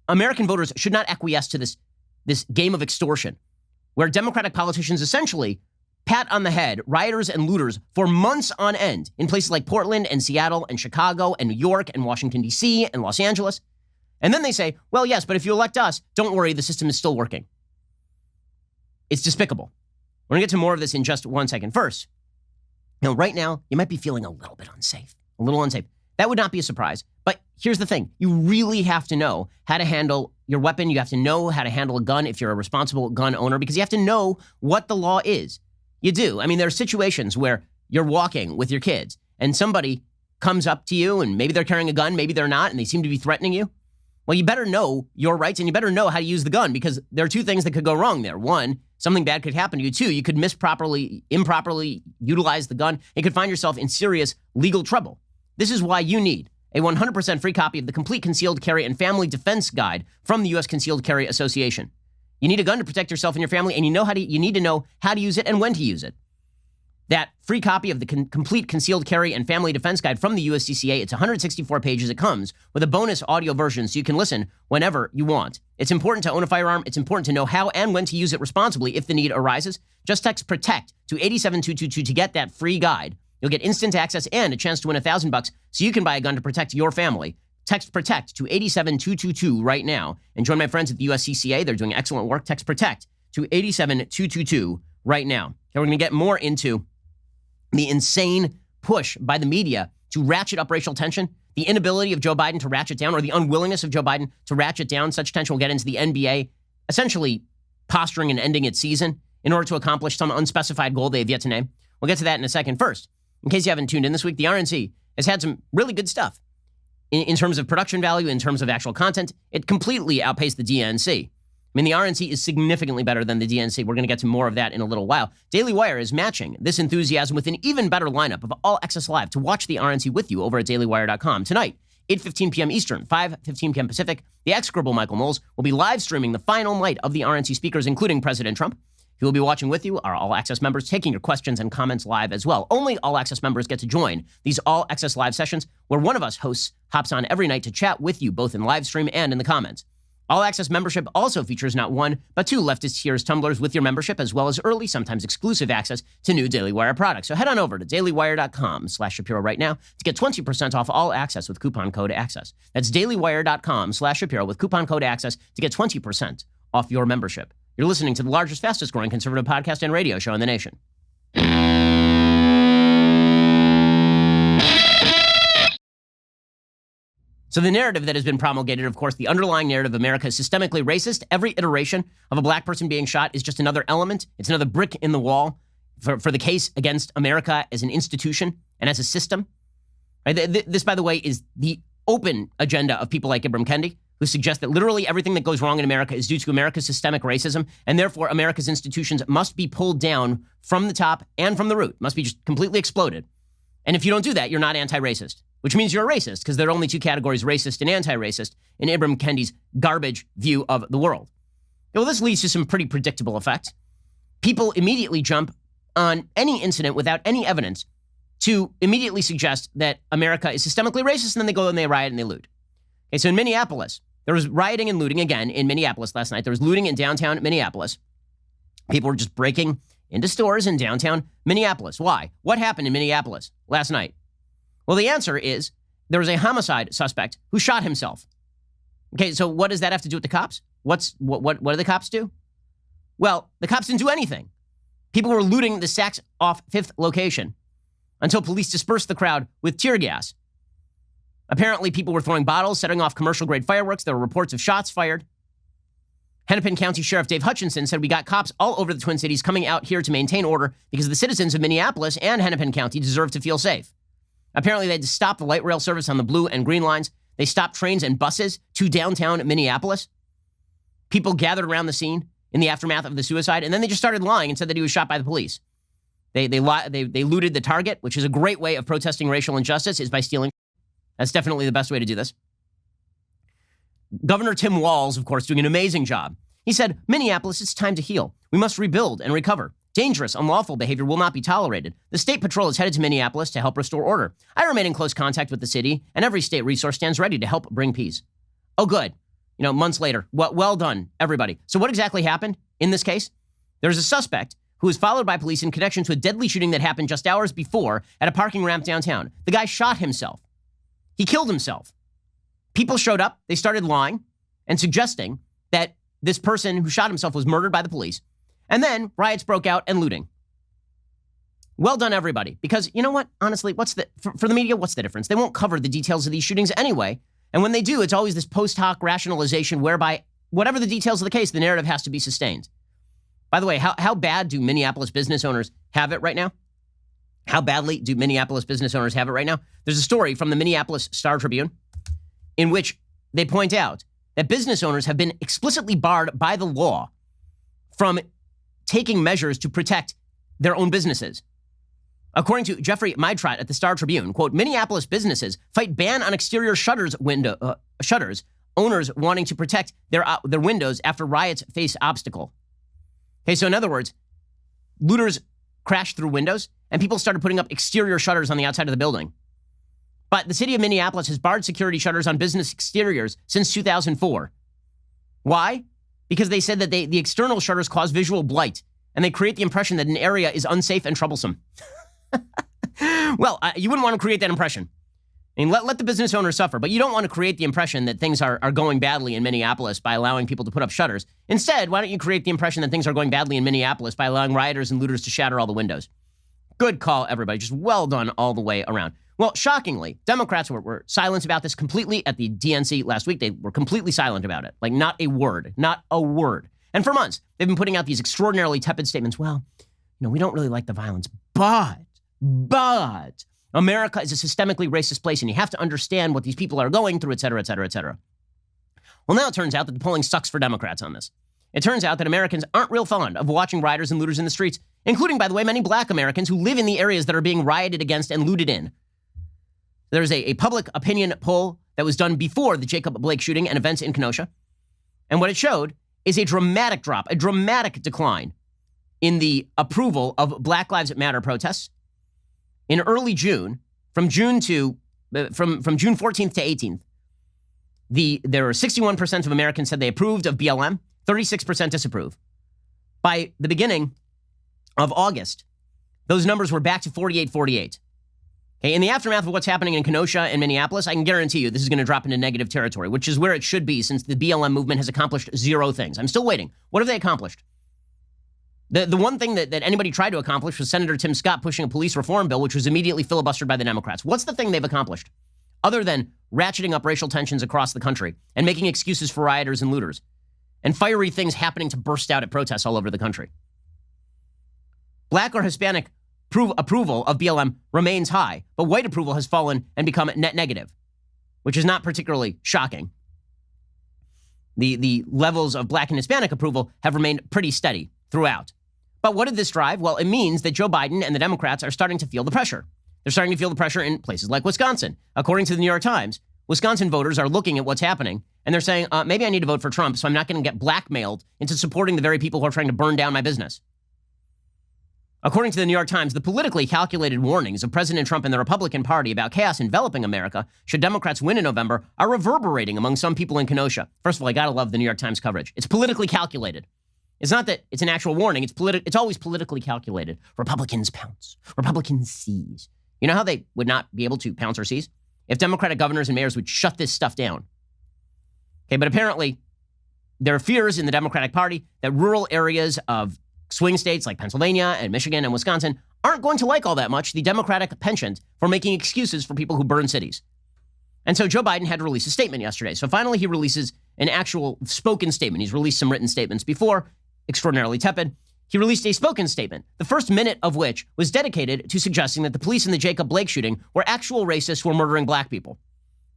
American voters should not acquiesce to this game of extortion, where Democratic politicians essentially pat on the head rioters and looters for months on end in places like Portland and Seattle and Chicago and New York and Washington, D.C. and Los Angeles. And then they say, well, yes, but if you elect us, don't worry, the system is still working. It's despicable. We're going to get to more of this in just 1 second. First, right now, you might be feeling a little bit unsafe, a little unsafe. That would not be a surprise. But here's the thing. You really have to know how to handle your weapon. You have to know how to handle a gun if you're a responsible gun owner, because you have to know what the law is. You do. I mean, there are situations where you're walking with your kids and somebody comes up to you and maybe they're carrying a gun, maybe they're not, and they seem to be threatening you. Well, you better know your rights and you better know how to use the gun, because there are two things that could go wrong there. One, something bad could happen to you. Two, you could improperly utilize the gun. You could find yourself in serious legal trouble. This is why you need a 100% free copy of the Complete Concealed Carry and Family Defense Guide from the U.S. Concealed Carry Association. You need a gun to protect yourself and your family, and you need to know how to use it and when to use it. That free copy of the Complete Concealed Carry and Family Defense Guide from the USCCA, it's 164 pages. It comes with a bonus audio version so you can listen whenever you want. It's important to own a firearm. It's important to know how and when to use it responsibly if the need arises. Just text PROTECT to 87222 to get that free guide. You'll get instant access and a chance to win $1,000 so you can buy a gun to protect your family. Text PROTECT to 87222 right now and join my friends at the USCCA. They're doing excellent work. Text PROTECT to 87222 right now. Okay, we're going to get more into the insane push by the media to ratchet up racial tension, the inability of Joe Biden to ratchet down, or the unwillingness of Joe Biden to ratchet down such tension. We'll get into the NBA essentially posturing and ending its season in order to accomplish some unspecified goal they have yet to name. We'll get to that in a second. First, in case you haven't tuned in this week, the RNC has had some really good stuff in terms of production value, in terms of actual content. It completely outpaced the DNC. I mean, the RNC is significantly better than the DNC. We're going to get to more of that in a little while. Daily Wire is matching this enthusiasm with an even better lineup of All Access Live to watch the RNC with you over at dailywire.com. Tonight, 8:15 p.m. Eastern, 5:15 p.m. Pacific, the execrable Michael Knowles will be live streaming the final night of the RNC speakers, including President Trump. Who will be watching with you are All Access members, taking your questions and comments live as well. Only All Access members get to join these All Access live sessions where one of us hosts hops on every night to chat with you, both in live stream and in the comments. All Access membership also features not one, but two Leftist Heroes tumblers with your membership, as well as early, sometimes exclusive access to new Daily Wire products. So head on over to dailywire.com/Shapiro right now to get 20% off All Access with coupon code ACCESS. That's dailywire.com/Shapiro with coupon code ACCESS to get 20% off your membership. You're listening to the largest, fastest growing conservative podcast and radio show in the nation. So the narrative that has been promulgated, of course, the underlying narrative of America is systemically racist. Every iteration of a black person being shot is just another element. It's another brick in the wall for the case against America as an institution and as a system. Right? This, by the way, is the open agenda of people like Ibram Kendi, who suggest that literally everything that goes wrong in America is due to America's systemic racism, and therefore America's institutions must be pulled down from the top and from the root, must be just completely exploded. And if you don't do that, you're not anti-racist, which means you're a racist, because there are only two categories, racist and anti-racist, in Ibram Kendi's garbage view of the world. Well, this leads to some pretty predictable effects. People immediately jump on any incident without any evidence to immediately suggest that America is systemically racist, and then they go and they riot and they loot. Okay, so in Minneapolis, there was rioting and looting again in Minneapolis last night. There was looting in downtown Minneapolis. People were just breaking into stores in downtown Minneapolis. Why? What happened in Minneapolis last night? Well, the answer is there was a homicide suspect who shot himself. Okay, so what does that have to do with the cops? What do the cops do? Well, the cops didn't do anything. People were looting the Saks off 5th location until police dispersed the crowd with tear gas. Apparently, people were throwing bottles, setting off commercial-grade fireworks. There were reports of shots fired. Hennepin County Sheriff Dave Hutchinson said, "We got cops all over the Twin Cities coming out here to maintain order because the citizens of Minneapolis and Hennepin County deserve to feel safe." Apparently, they had to stop the light rail service on the blue and green lines. They stopped trains and buses to downtown Minneapolis. People gathered around the scene in the aftermath of the suicide, and then they just started lying and said that he was shot by the police. They looted the Target, which is a great way of protesting racial injustice, is by stealing. That's definitely the best way to do this. Governor Tim Walz, of course, doing an amazing job. He said, "Minneapolis, it's time to heal. We must rebuild and recover. Dangerous, unlawful behavior will not be tolerated. The State Patrol is headed to Minneapolis to help restore order. I remain in close contact with the city, and every state resource stands ready to help bring peace." Oh, good. Months later. Well done, everybody. So what exactly happened in this case? There's a suspect who was followed by police in connection to a deadly shooting that happened just hours before at a parking ramp downtown. The guy shot himself. He killed himself. People showed up. They started lying and suggesting that this person who shot himself was murdered by the police. And then riots broke out and looting. Well done, everybody. Because you know what? Honestly, for the media, what's the difference? They won't cover the details of these shootings anyway. And when they do, it's always this post hoc rationalization whereby whatever the details of the case, the narrative has to be sustained. By the way, how bad do Minneapolis business owners have it right now? How badly do Minneapolis business owners have it right now? There's a story from the Minneapolis Star-Tribune in which they point out that business owners have been explicitly barred by the law from taking measures to protect their own businesses. According to Jeffrey Meidtrot at the Star-Tribune, quote, Minneapolis businesses fight ban on exterior shutters, owners wanting to protect their windows after riots face obstacle. Okay, so in other words, looters crashed through windows and people started putting up exterior shutters on the outside of the building. But the city of Minneapolis has barred security shutters on business exteriors since 2004. Why? Because they said that the external shutters cause visual blight and they create the impression that an area is unsafe and troublesome. Well, you wouldn't want to create that impression. I mean, let the business owner suffer, but you don't want to create the impression that things are going badly in Minneapolis by allowing people to put up shutters. Instead, why don't you create the impression that things are going badly in Minneapolis by allowing rioters and looters to shatter all the windows? Good call, everybody. Just well done all the way around. Well, shockingly, Democrats were silent about this completely at the DNC last week. They were completely silent about it. Like, not a word. Not a word. And for months, they've been putting out these extraordinarily tepid statements. Well, we don't really like the violence, but America is a systemically racist place, and you have to understand what these people are going through, et cetera, et cetera, et cetera. Well, now it turns out that the polling sucks for Democrats on this. It turns out that Americans aren't real fond of watching rioters and looters in the streets, including, by the way, many black Americans who live in the areas that are being rioted against and looted in. There's a public opinion poll that was done before the Jacob Blake shooting and events in Kenosha. And what it showed is a dramatic drop, a dramatic decline in the approval of Black Lives Matter protests. In early June, from June 14th to 18th, there were 61% of Americans said they approved of BLM, 36% disapprove. By the beginning of August, those numbers were back to 48-48. Okay, in the aftermath of what's happening in Kenosha and Minneapolis, I can guarantee you this is going to drop into negative territory, which is where it should be since the BLM movement has accomplished zero things. I'm still waiting. What have they accomplished? The one thing that anybody tried to accomplish was Senator Tim Scott pushing a police reform bill, which was immediately filibustered by the Democrats. What's the thing they've accomplished? Other than ratcheting up racial tensions across the country and making excuses for rioters and looters and fiery things happening to burst out at protests all over the country. Black or Hispanic approval of BLM remains high, but white approval has fallen and become net negative, which is not particularly shocking. The levels of black and Hispanic approval have remained pretty steady throughout. But what did this drive? Well, it means that Joe Biden and the Democrats are starting to feel the pressure. They're starting to feel the pressure in places like Wisconsin. According to the New York Times, Wisconsin voters are looking at what's happening, and they're saying, maybe I need to vote for Trump, so I'm not going to get blackmailed into supporting the very people who are trying to burn down my business. According to the New York Times, the politically calculated warnings of President Trump and the Republican Party about chaos enveloping America should Democrats win in November are reverberating among some people in Kenosha. First of all, I gotta love the New York Times coverage. It's politically calculated. It's not that it's an actual warning. It's always politically calculated. Republicans pounce. Republicans seize. You know how they would not be able to pounce or seize? If Democratic governors and mayors would shut this stuff down. Okay, but apparently there are fears in the Democratic Party that rural areas of swing states like Pennsylvania and Michigan and Wisconsin aren't going to like all that much the Democratic penchant for making excuses for people who burn cities. And so Joe Biden had to release a statement yesterday. So finally he releases an actual spoken statement. He's released some written statements before, extraordinarily tepid. He released a spoken statement, the first minute of which was dedicated to suggesting that the police in the Jacob Blake shooting were actual racists who were murdering black people.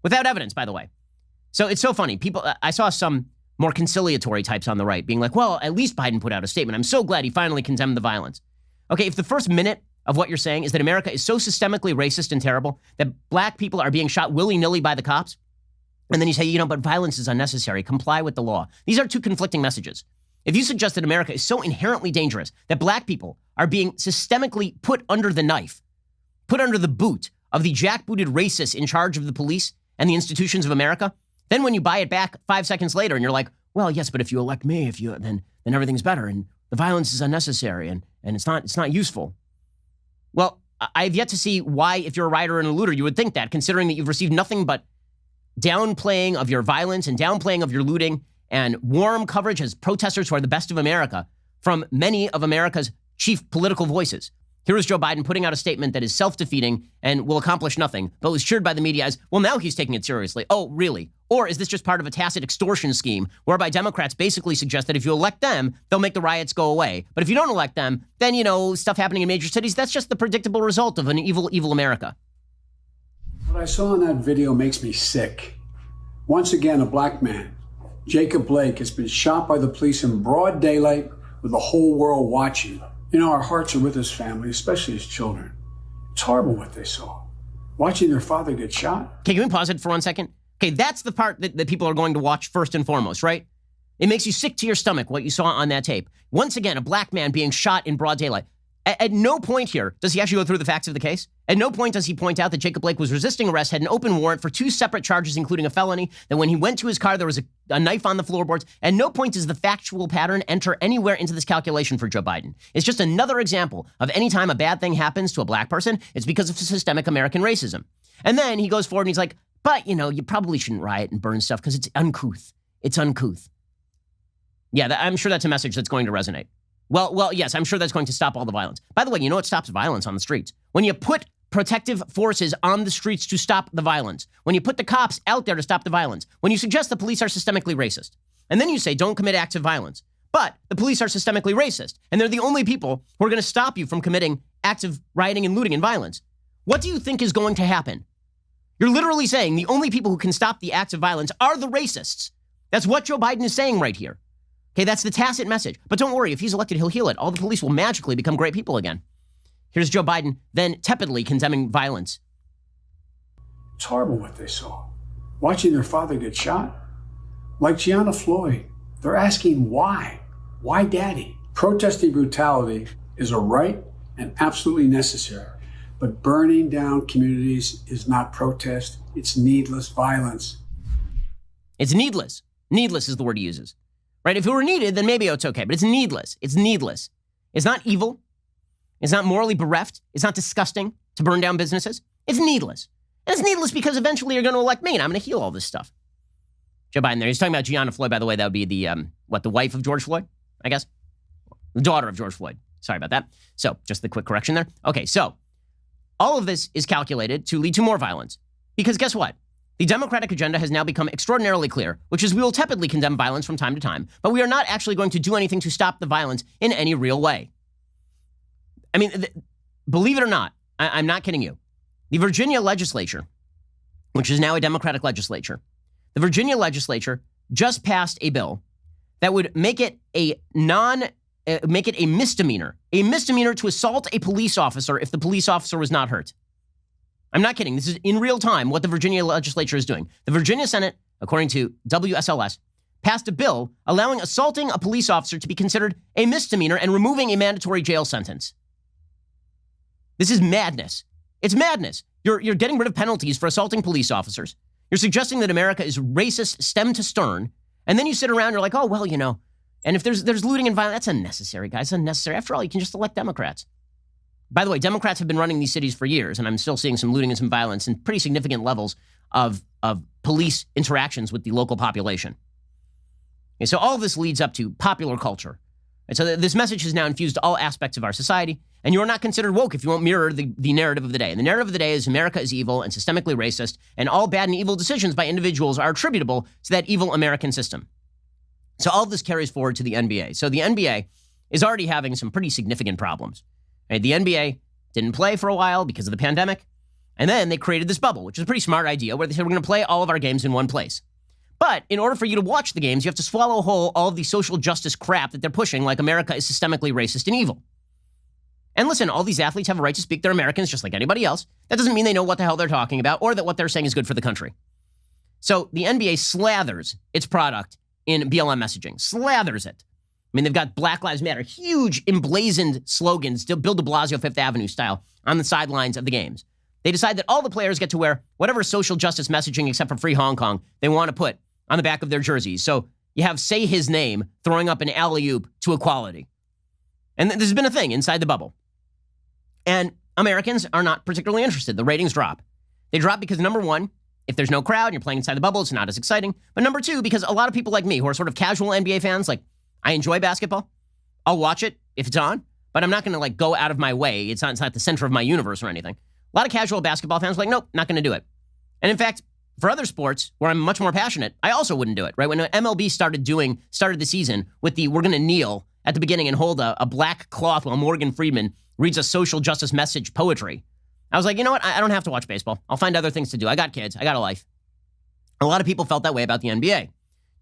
Without evidence, by the way. So it's so funny. I saw some more conciliatory types on the right being like, well, at least Biden put out a statement. I'm so glad he finally condemned the violence. Okay, if the first minute of what you're saying is that America is so systemically racist and terrible that black people are being shot willy-nilly by the cops, and then you say, but violence is unnecessary, comply with the law. These are two conflicting messages. If you suggest that America is so inherently dangerous that black people are being systemically put under the knife, put under the boot of the jackbooted racists in charge of the police and the institutions of America, then when you buy it back 5 seconds later and you're like, well, yes, but if you elect me, then everything's better and the violence is unnecessary and it's not useful. Well, I've yet to see why, if you're a rioter and a looter, you would think that, considering that you've received nothing but downplaying of your violence and downplaying of your looting and warm coverage as protesters who are the best of America from many of America's chief political voices. Here is Joe Biden putting out a statement that is self-defeating and will accomplish nothing, but was cheered by the media as, well, now he's taking it seriously. Oh, really? Or is this just part of a tacit extortion scheme whereby Democrats basically suggest that if you elect them, they'll make the riots go away. But if you don't elect them, then, stuff happening in major cities, that's just the predictable result of an evil, evil America. What I saw in that video makes me sick. Once again, a black man, Jacob Blake, has been shot by the police in broad daylight with the whole world watching. Our hearts are with his family, especially his children. It's horrible what they saw. Watching their father get shot. Okay, can we pause it for 1 second? Okay, that's the part that people are going to watch first and foremost, right? It makes you sick to your stomach what you saw on that tape. Once again, a black man being shot in broad daylight. At no point here does he actually go through the facts of the case. At no point does he point out that Jacob Blake was resisting arrest, had an open warrant for 2 separate charges, including a felony, that when he went to his car, there was a knife on the floorboards. At no point does the factual pattern enter anywhere into this calculation for Joe Biden. It's just another example of any time a bad thing happens to a black person, it's because of systemic American racism. And then he goes forward and he's like, but, you probably shouldn't riot and burn stuff because it's uncouth. It's uncouth. Yeah, I'm sure that's a message that's going to resonate. Well, yes, I'm sure that's going to stop all the violence. By the way, what stops violence on the streets? When you put protective forces on the streets to stop the violence. When you put the cops out there to stop the violence. When you suggest the police are systemically racist. And then you say, don't commit acts of violence. But the police are systemically racist. And they're the only people who are going to stop you from committing acts of rioting and looting and violence. What do you think is going to happen? You're literally saying the only people who can stop the acts of violence are the racists. That's what Joe Biden is saying right here. Okay, that's the tacit message. But don't worry, if he's elected, he'll heal it. All the police will magically become great people again. Here's Joe Biden then tepidly condemning violence. It's horrible what they saw. Watching their father get shot. Like Gianna Floyd, they're asking why? Why daddy? Protesting brutality is a right and absolutely necessary. But burning down communities is not protest. It's needless violence. It's needless. Needless is the word he uses. Right? If it were needed, then maybe it's okay. But it's needless. It's needless. It's not evil. It's not morally bereft. It's not disgusting to burn down businesses. It's needless. And it's needless because eventually you're going to elect me and I'm going to heal all this stuff. Joe Biden there. He's talking about Gianna Floyd, by the way. That would be the, the wife of George Floyd, I guess? The daughter of George Floyd. Sorry about that. So, just the quick correction there. Okay, so all of this is calculated to lead to more violence. Because guess what? The Democratic agenda has now become extraordinarily clear, which is we will tepidly condemn violence from time to time, but we are not actually going to do anything to stop the violence in any real way. I mean, believe it or not, I'm not kidding you. The Virginia legislature, which is now a Democratic legislature, the Virginia legislature just passed a bill that would make it a misdemeanor to assault a police officer if the police officer was not hurt. I'm not kidding. This is in real time what the Virginia legislature is doing. The Virginia Senate, according to WSLS, passed a bill allowing assaulting a police officer to be considered a misdemeanor and removing a mandatory jail sentence. This is madness. It's madness. You're getting rid of penalties for assaulting police officers. You're suggesting that America is racist stem to stern. And then you sit around and you're like, oh, well, and if there's looting and violence, that's unnecessary, guys. It's unnecessary. After all, you can just elect Democrats. By the way, Democrats have been running these cities for years, and I'm still seeing some looting and some violence and pretty significant levels of police interactions with the local population. Okay, so all of this leads up to popular culture. And so this message is now infused to all aspects of our society, and you are not considered woke if you won't mirror the narrative of the day. And the narrative of the day is America is evil and systemically racist, and all bad and evil decisions by individuals are attributable to that evil American system. So all of this carries forward to the NBA. So the NBA is already having some pretty significant problems. Right? The NBA didn't play for a while because of the pandemic, and then they created this bubble, which is a pretty smart idea, where they said we're going to play all of our games in one place. But in order for you to watch the games, you have to swallow whole all of the social justice crap that they're pushing, like America is systemically racist and evil. And listen, all these athletes have a right to speak. They're Americans just like anybody else. That doesn't mean they know what the hell they're talking about or that what they're saying is good for the country. So the NBA slathers its product in BLM messaging, slathers it. I mean, they've got Black Lives Matter, huge emblazoned slogans, Bill de Blasio, Fifth Avenue style, on the sidelines of the games. They decide that all the players get to wear whatever social justice messaging, except for Free Hong Kong, they want to put on the back of their jerseys. So you have Say His Name throwing up an alley-oop to equality. And this has been a thing inside the bubble. And Americans are not particularly interested. The ratings drop. They drop because, number one, if there's no crowd and you're playing inside the bubble, it's not as exciting. But number two, because a lot of people like me who are sort of casual NBA fans, like, I enjoy basketball. I'll watch it if it's on, but I'm not going to like go out of my way. It's not the center of my universe or anything. A lot of casual basketball fans are like, nope, not going to do it. And in fact, for other sports where I'm much more passionate, I also wouldn't do it, right? When MLB started the season with the we're going to kneel at the beginning and hold a black cloth while Morgan Freeman reads a social justice message poetry. I was like, you know what? I don't have to watch baseball. I'll find other things to do. I got kids. I got a life. A lot of people felt that way about the NBA.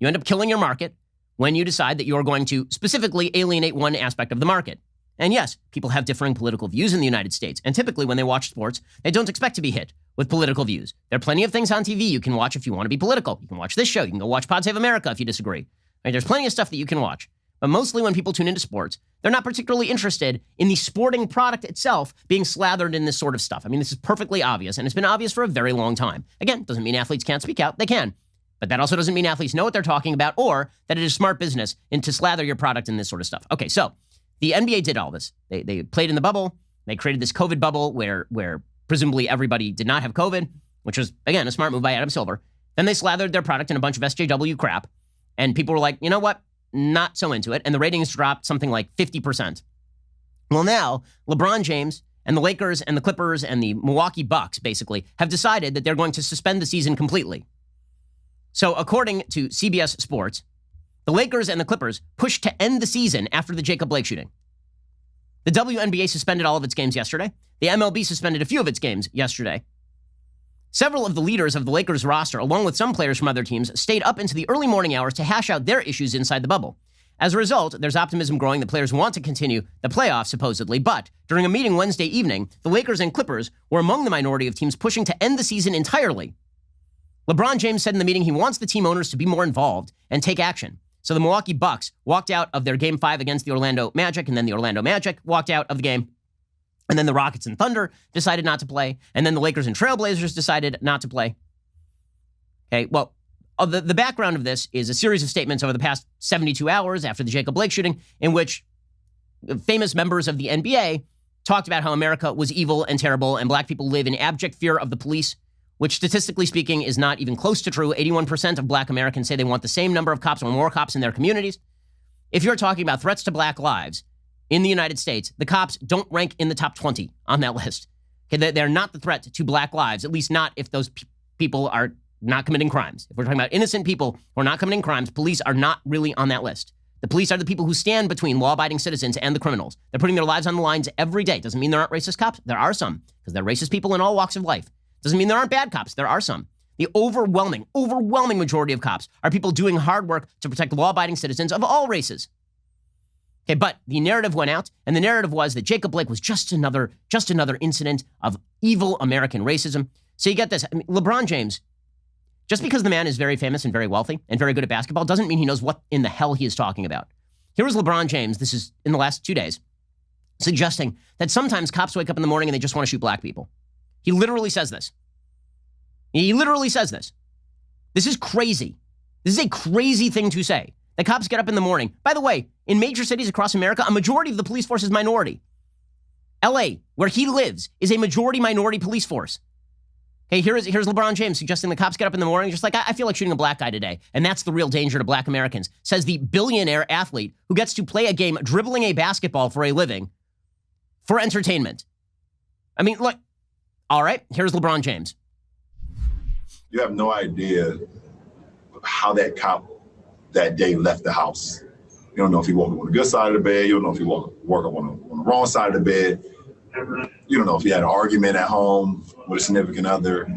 You end up killing your market when you decide that you're going to specifically alienate one aspect of the market. And yes, people have differing political views in the United States. And typically when they watch sports, they don't expect to be hit with political views. There are plenty of things on TV you can watch if you want to be political. You can watch this show. You can go watch Pod Save America if you disagree. Right? There's plenty of stuff that you can watch. But mostly when people tune into sports, they're not particularly interested in the sporting product itself being slathered in this sort of stuff. I mean, this is perfectly obvious, and it's been obvious for a very long time. Again, doesn't mean athletes can't speak out. They can. But that also doesn't mean athletes know what they're talking about or that it is smart business to slather your product in this sort of stuff. Okay, so the NBA did all this. They played in the bubble. They created this COVID bubble where presumably everybody did not have COVID, which was, again, a smart move by Adam Silver. Then they slathered their product in a bunch of SJW crap, and people were like, you know what? Not so into it, and the ratings dropped something like 50%. Well, now, LeBron James and the Lakers and the Clippers and the Milwaukee Bucks, basically, have decided that they're going to suspend the season completely. So, according to CBS Sports, the Lakers and the Clippers pushed to end the season after the Jacob Blake shooting. The WNBA suspended all of its games yesterday. The MLB suspended a few of its games yesterday. Several of the leaders of the Lakers roster, along with some players from other teams, stayed up into the early morning hours to hash out their issues inside the bubble. As a result, there's optimism growing that players want to continue the playoffs, supposedly, but during a meeting Wednesday evening, the Lakers and Clippers were among the minority of teams pushing to end the season entirely. LeBron James said in the meeting he wants the team owners to be more involved and take action. So the Milwaukee Bucks walked out of their Game 5 against the Orlando Magic, and then the Orlando Magic walked out of the game. And then the Rockets and Thunder decided not to play. And then the Lakers and Trailblazers decided not to play. Okay, well, the background of this is a series of statements over the past 72 hours after the Jacob Blake shooting in which famous members of the NBA talked about how America was evil and terrible and black people live in abject fear of the police, which statistically speaking is not even close to true. 81% of black Americans say they want the same number of cops or more cops in their communities. If you're talking about threats to black lives, in the United States, the cops don't rank in the top 20 on that list. Okay, they're not the threat to black lives, at least not if those people are not committing crimes. If we're talking about innocent people who are not committing crimes, police are not really on that list. The police are the people who stand between law-abiding citizens and the criminals. They're putting their lives on the lines every day. Doesn't mean there aren't racist cops. There are some, because there are racist people in all walks of life. Doesn't mean there aren't bad cops. There are some. The overwhelming majority of cops are people doing hard work to protect law-abiding citizens of all races. Okay, but the narrative went out, and the narrative was that Jacob Blake was just another incident of evil American racism. So you get this. I mean, LeBron James, just because the man is very famous and very wealthy and very good at basketball doesn't mean he knows what in the hell he is talking about. Here was LeBron James, this is in the last 2 days, suggesting that sometimes cops wake up in the morning and they just want to shoot black people. He literally says this. He literally says this. This is crazy. This is a crazy thing to say. The cops get up in the morning. By the way, in major cities across America, a majority of the police force is minority. LA, where he lives, is a majority minority police force. Hey, here's LeBron James suggesting the cops get up in the morning just like, I feel like shooting a black guy today. And that's the real danger to black Americans, says the billionaire athlete who gets to play a game dribbling a basketball for a living for entertainment. I mean, look, all right, here's LeBron James. You have no idea how that cop that day left the house. You don't know if he woke up on the good side of the bed. You don't know if he woke up on the wrong side of the bed. You don't know if he had an argument at home with a significant other.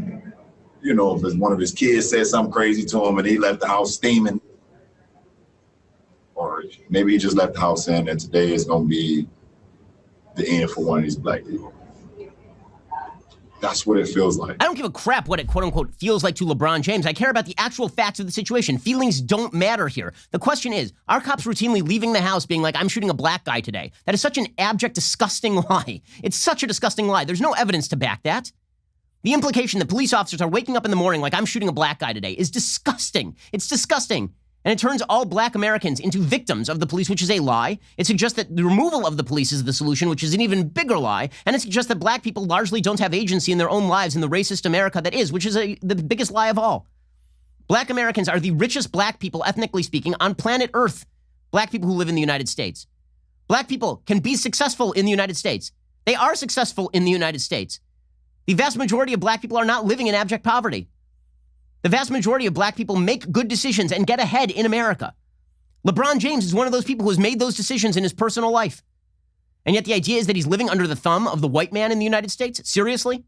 You know, if one of his kids said something crazy to him and he left the house steaming. Or maybe he just left the house saying that today is going to be the end for one of these black people. That's what it feels like. I don't give a crap what it quote unquote feels like to LeBron James. I care about the actual facts of the situation. Feelings don't matter here. The question is, are cops routinely leaving the house being like, I'm shooting a black guy today? That is such an abject, disgusting lie. It's such a disgusting lie. There's no evidence to back that. The implication that police officers are waking up in the morning like I'm shooting a black guy today is disgusting. It's disgusting. And it turns all black Americans into victims of the police, which is a lie. It suggests that the removal of the police is the solution, which is an even bigger lie. And it suggests that black people largely don't have agency in their own lives in the racist America that is, which is the biggest lie of all. Black Americans are the richest black people, ethnically speaking, on planet Earth. Black people who live in the United States. Black people can be successful in the United States. They are successful in the United States. The vast majority of black people are not living in abject poverty. The vast majority of black people make good decisions and get ahead in America. LeBron James is one of those people who has made those decisions in his personal life. And yet the idea is that he's living under the thumb of the white man in the United States? Seriously?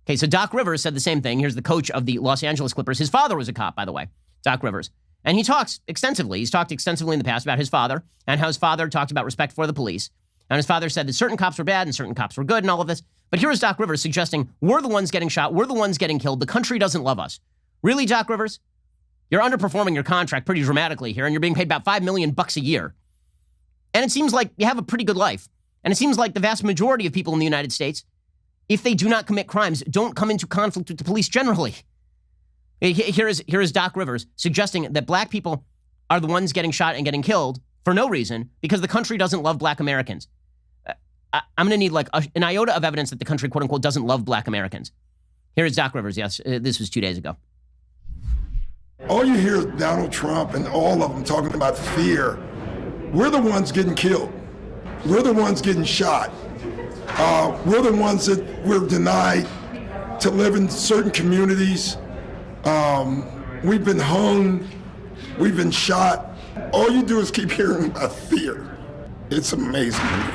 Okay, so Doc Rivers said the same thing. Here's the coach of the Los Angeles Clippers. His father was a cop, by the way, Doc Rivers. And he talks extensively. He's talked extensively in the past about his father and how his father talked about respect for the police. And his father said that certain cops were bad and certain cops were good and all of this. But here is Doc Rivers suggesting we're the ones getting shot. We're the ones getting killed. The country doesn't love us. Really, Doc Rivers? You're underperforming your contract pretty dramatically here, and you're being paid about $5 million a year. And it seems like you have a pretty good life. And it seems like the vast majority of people in the United States, if they do not commit crimes, don't come into conflict with the police generally. Here is Doc Rivers suggesting that black people are the ones getting shot and getting killed for no reason because the country doesn't love black Americans. I'm going to need like an iota of evidence that the country, quote unquote, doesn't love black Americans. Here is Doc Rivers. Yes, this was 2 days ago. All you hear is Donald Trump and all of them talking about fear. We're the ones getting killed. We're the ones getting shot. We're the ones that we're denied to live in certain communities. We've been hung. We've been shot. All you do is keep hearing about fear. It's amazing to me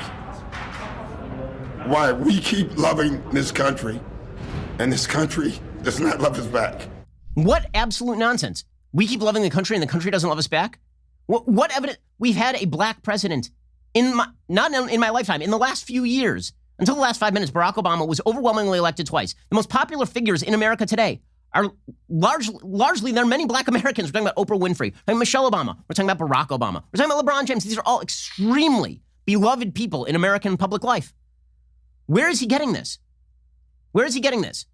why we keep loving this country and this country does not love us back. What absolute nonsense. We keep loving the country and the country doesn't love us back? What evidence? We've had a black president not in my lifetime, in the last few years. Until the last 5 minutes, Barack Obama was overwhelmingly elected twice. The most popular figures in America today are largely, there are many black Americans. We're talking about Oprah Winfrey. We're talking about Michelle Obama. We're talking about Barack Obama. We're talking about LeBron James. These are all extremely beloved people in American public life. Where is he getting this? Where is he getting this?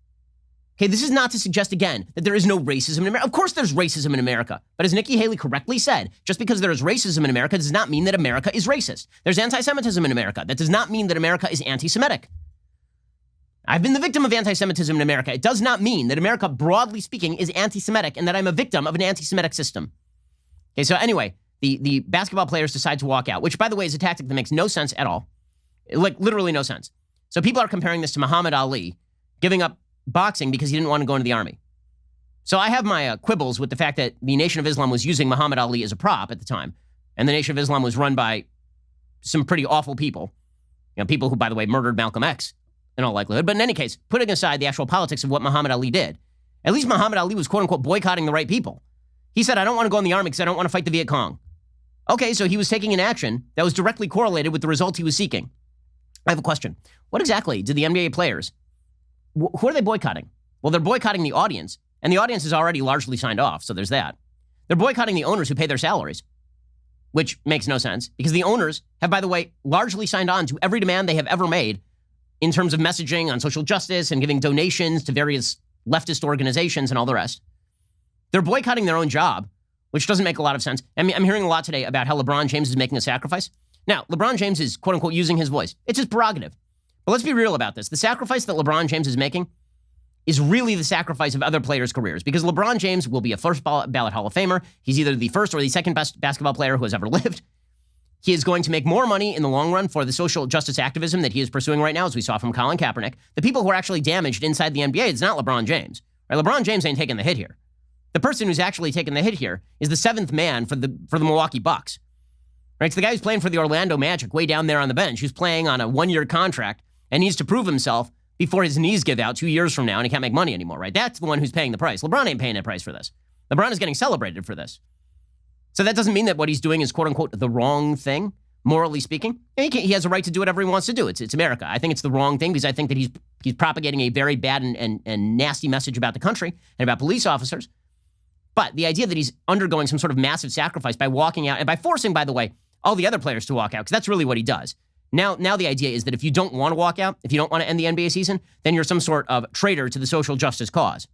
Okay, this is not to suggest, again, that there is no racism in America. Of course there's racism in America. But as Nikki Haley correctly said, just because there is racism in America does not mean that America is racist. There's anti-Semitism in America. That does not mean that America is anti-Semitic. I've been the victim of anti-Semitism in America. It does not mean that America, broadly speaking, is anti-Semitic and that I'm a victim of an anti-Semitic system. Okay, so anyway, the basketball players decide to walk out, which, by the way, is a tactic that makes no sense at all. Like, literally no sense. So people are comparing this to Muhammad Ali giving up boxing because he didn't want to go into the army. So I have my quibbles with the fact that the Nation of Islam was using Muhammad Ali as a prop at the time. And the Nation of Islam was run by some pretty awful people. You know, people who, by the way, murdered Malcolm X in all likelihood. But in any case, putting aside the actual politics of what Muhammad Ali did, at least Muhammad Ali was, quote unquote, boycotting the right people. He said, I don't want to go in the army because I don't want to fight the Viet Cong. Okay, so he was taking an action that was directly correlated with the result he was seeking. I have a question. What exactly did the NBA players, who are they boycotting? Well, they're boycotting the audience, and the audience is already largely signed off, so there's that. They're boycotting the owners who pay their salaries, which makes no sense, because the owners have, by the way, largely signed on to every demand they have ever made in terms of messaging on social justice and giving donations to various leftist organizations and all the rest. They're boycotting their own job, which doesn't make a lot of sense. I mean, I'm hearing a lot today about how LeBron James is making a sacrifice. Now, LeBron James is, quote unquote, using his voice. It's his prerogative. But let's be real about this. The sacrifice that LeBron James is making is really the sacrifice of other players' careers, because LeBron James will be a first ballot Hall of Famer. He's either the first or the second best basketball player who has ever lived. He is going to make more money in the long run for the social justice activism that he is pursuing right now, as we saw from Colin Kaepernick. The people who are actually damaged inside the NBA, it's not LeBron James. Right? LeBron James ain't taking the hit here. The person who's actually taking the hit here is the seventh man for the Milwaukee Bucks. Right? It's the guy who's playing for the Orlando Magic way down there on the bench, who's playing on a one-year contract and needs to prove himself before his knees give out 2 years from now and he can't make money anymore, right? That's the one who's paying the price. LeBron ain't paying that price for this. LeBron is getting celebrated for this. So that doesn't mean that what he's doing is, quote unquote, the wrong thing, morally speaking. He has a right to do whatever he wants to do. It's America. I think it's the wrong thing because I think that he's propagating a very bad and nasty message about the country and about police officers. But the idea that he's undergoing some sort of massive sacrifice by walking out and by forcing, by the way, all the other players to walk out, because that's really what he does. Now the idea is that if you don't want to walk out, if you don't want to end the NBA season, then you're some sort of traitor to the social justice cause.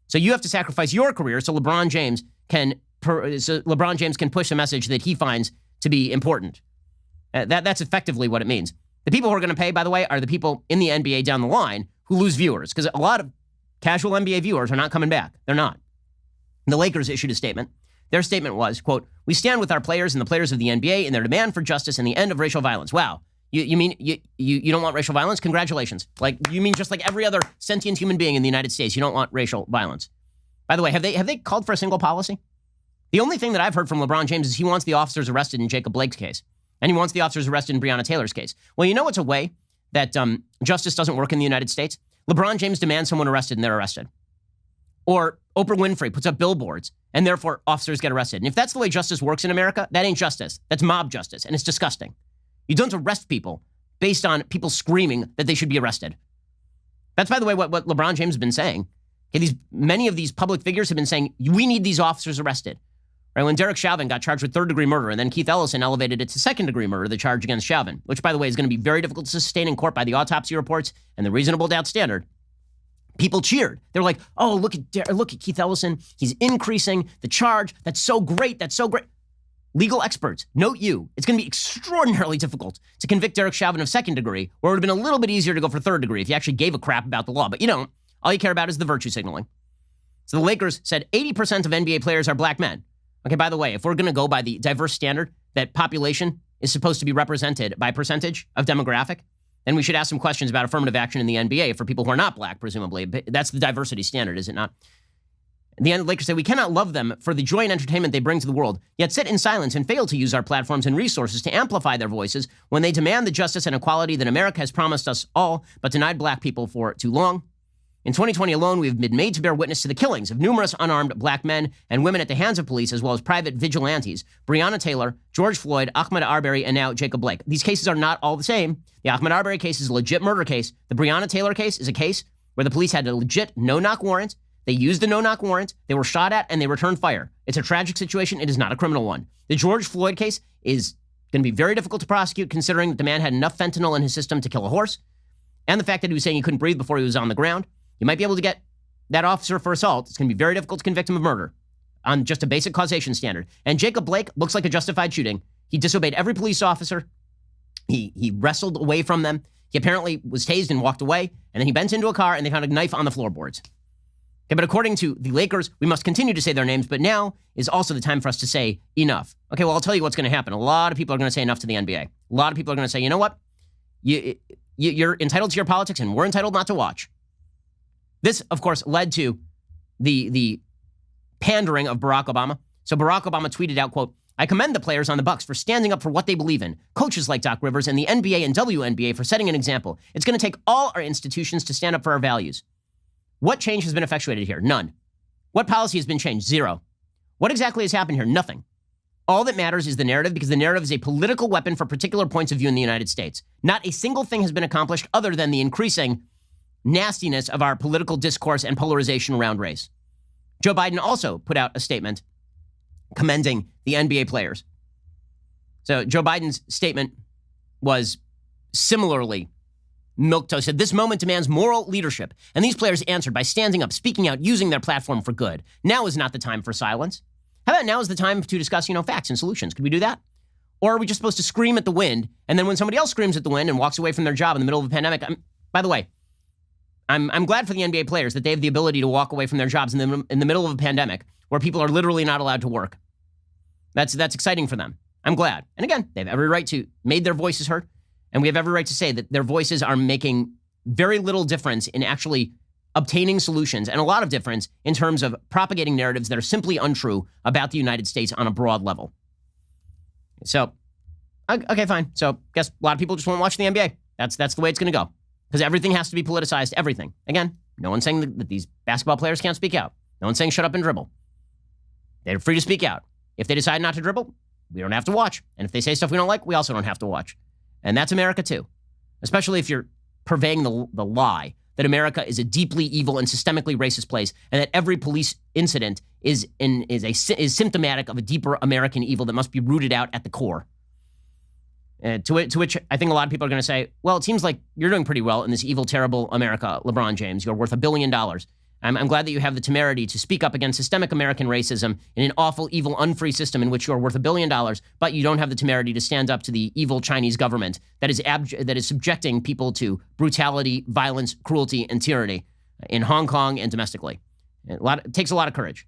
So you have to sacrifice your career so LeBron James can push a message that he finds to be important. That's effectively what it means. The people who are going to pay, by the way, are the people in the NBA down the line who lose viewers, because a lot of casual NBA viewers are not coming back. They're not. The Lakers issued a statement. Their statement was, quote, "We stand with our players and the players of the NBA in their demand for justice and the end of racial violence." Wow. You mean you don't want racial violence? Congratulations. Like, you mean just like every other sentient human being in the United States, you don't want racial violence. By the way, have they called for a single policy? The only thing that I've heard from LeBron James is he wants the officers arrested in Jacob Blake's case. And he wants the officers arrested in Breonna Taylor's case. Well, you know what's a way that justice doesn't work in the United States? LeBron James demands someone arrested and they're arrested. Or Oprah Winfrey puts up billboards and therefore officers get arrested. And if that's the way justice works in America, that ain't justice. That's mob justice, and it's disgusting. You don't arrest people based on people screaming that they should be arrested. That's, by the way, what LeBron James has been saying. Okay, many of these public figures have been saying, we need these officers arrested. Right? When Derek Chauvin got charged with third-degree murder, and then Keith Ellison elevated it to second-degree murder, the charge against Chauvin, which, by the way, is going to be very difficult to sustain in court by the autopsy reports and the reasonable doubt standard. People cheered. They were like, oh, look at Keith Ellison. He's increasing the charge. That's so great. That's so great. Legal experts, note you, it's going to be extraordinarily difficult to convict Derek Chauvin of second degree, or it would have been a little bit easier to go for third degree if you actually gave a crap about the law. But you don't. All you care about is the virtue signaling. So the Lakers said 80% of NBA players are black men. Okay, by the way, if we're going to go by the diverse standard that population is supposed to be represented by percentage of demographic, then we should ask some questions about affirmative action in the NBA for people who are not black, presumably. That's the diversity standard, is it not? The Lakers say, we cannot love them for the joy and entertainment they bring to the world, yet sit in silence and fail to use our platforms and resources to amplify their voices when they demand the justice and equality that America has promised us all, but denied black people for too long. In 2020 alone, we've been made to bear witness to the killings of numerous unarmed black men and women at the hands of police, as well as private vigilantes, Breonna Taylor, George Floyd, Ahmaud Arbery, and now Jacob Blake. These cases are not all the same. The Ahmaud Arbery case is a legit murder case. The Breonna Taylor case is a case where the police had a legit no-knock warrant. They used the no-knock warrant, they were shot at, and they returned fire. It's a tragic situation. It is not a criminal one. The George Floyd case is going to be very difficult to prosecute, considering that the man had enough fentanyl in his system to kill a horse, and the fact that he was saying he couldn't breathe before he was on the ground. You might be able to get that officer for assault. It's going to be very difficult to convict him of murder on just a basic causation standard. And Jacob Blake looks like a justified shooting. He disobeyed every police officer. He wrestled away from them. He apparently was tased and walked away, and then he bent into a car, and they found a knife on the floorboards. Okay, but according to the Lakers, we must continue to say their names, but now is also the time for us to say enough. Okay, well, I'll tell you what's going to happen. A lot of people are going to say enough to the NBA. A lot of people are going to say, you know what? You're entitled to your politics, and we're entitled not to watch. This, of course, led to the pandering of Barack Obama. So Barack Obama tweeted out, quote, "I commend the players on the Bucks for standing up for what they believe in, coaches like Doc Rivers and the NBA and WNBA for setting an example. It's going to take all our institutions to stand up for our values." What change has been effectuated here? None. What policy has been changed? Zero. What exactly has happened here? Nothing. All that matters is the narrative, because the narrative is a political weapon for particular points of view in the United States. Not a single thing has been accomplished other than the increasing nastiness of our political discourse and polarization around race. Joe Biden also put out a statement commending the NBA players. So Joe Biden's statement was similarly milquetoast. Said, "This moment demands moral leadership, and these players answered by standing up, speaking out, using their platform for good. Now is not the time for silence. How about now is the time to discuss, facts and solutions? Could we do that? Or are we just supposed to scream at the wind, and then when somebody else screams at the wind and walks away from their job in the middle of a pandemic?" By the way, I'm glad for the NBA players that they have the ability to walk away from their jobs in the middle of a pandemic where people are literally not allowed to work. That's exciting for them. I'm glad. And again, they have every right to make their voices heard. And we have every right to say that their voices are making very little difference in actually obtaining solutions, and a lot of difference in terms of propagating narratives that are simply untrue about the United States on a broad level. So, okay, fine. So, I guess a lot of people just won't watch the NBA. That's the way it's going to go. Because everything has to be politicized, everything. Again, no one's saying that these basketball players can't speak out. No one's saying shut up and dribble. They're free to speak out. If they decide not to dribble, we don't have to watch. And if they say stuff we don't like, we also don't have to watch. And that's America too. Especially if you're purveying the lie that America is a deeply evil and systemically racist place, and that every police incident is symptomatic of a deeper American evil that must be rooted out at the core. To which I think a lot of people are going to say, well, it seems like you're doing pretty well in this evil, terrible America, LeBron James. You're worth $1 billion. I'm glad that you have the temerity to speak up against systemic American racism in an awful, evil, unfree system in which you are worth $1 billion, but you don't have the temerity to stand up to the evil Chinese government that is subjecting people to brutality, violence, cruelty, and tyranny in Hong Kong and domestically. It takes a lot of courage.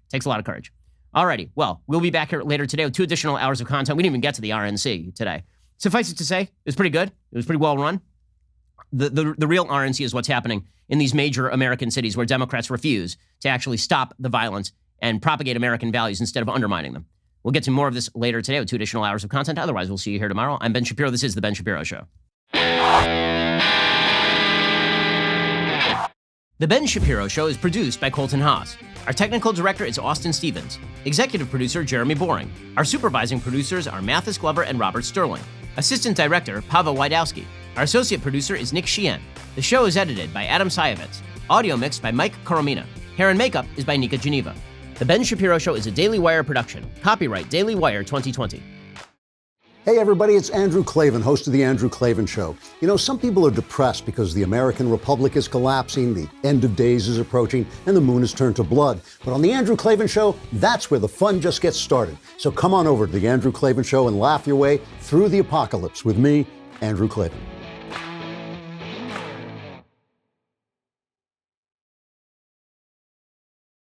Alrighty, well, we'll be back here later today with 2 additional hours of content. We didn't even get to the RNC today. Suffice it to say, it was pretty good. It was pretty well run. The real RNC is what's happening in these major American cities where Democrats refuse to actually stop the violence and propagate American values instead of undermining them. We'll get to more of this later today with 2 additional hours of content. Otherwise, we'll see you here tomorrow. I'm Ben Shapiro. This is The Ben Shapiro Show. The Ben Shapiro Show is produced by Colton Haas. Our technical director is Austin Stevens. Executive producer, Jeremy Boring. Our supervising producers are Mathis Glover and Robert Sterling. Assistant director, Pava Wydowski. Our associate producer is Nick Sheehan. The show is edited by Adam Sayevitz. Audio mixed by Mike Coromina. Hair and makeup is by Nika Geneva. The Ben Shapiro Show is a Daily Wire production. Copyright Daily Wire 2020. Hey everybody, it's Andrew Klavan, host of The Andrew Klavan Show. You know, some people are depressed because the American Republic is collapsing, the end of days is approaching, and the moon has turned to blood. But on The Andrew Klavan Show, that's where the fun just gets started. So come on over to The Andrew Klavan Show and laugh your way through the apocalypse with me, Andrew Klavan.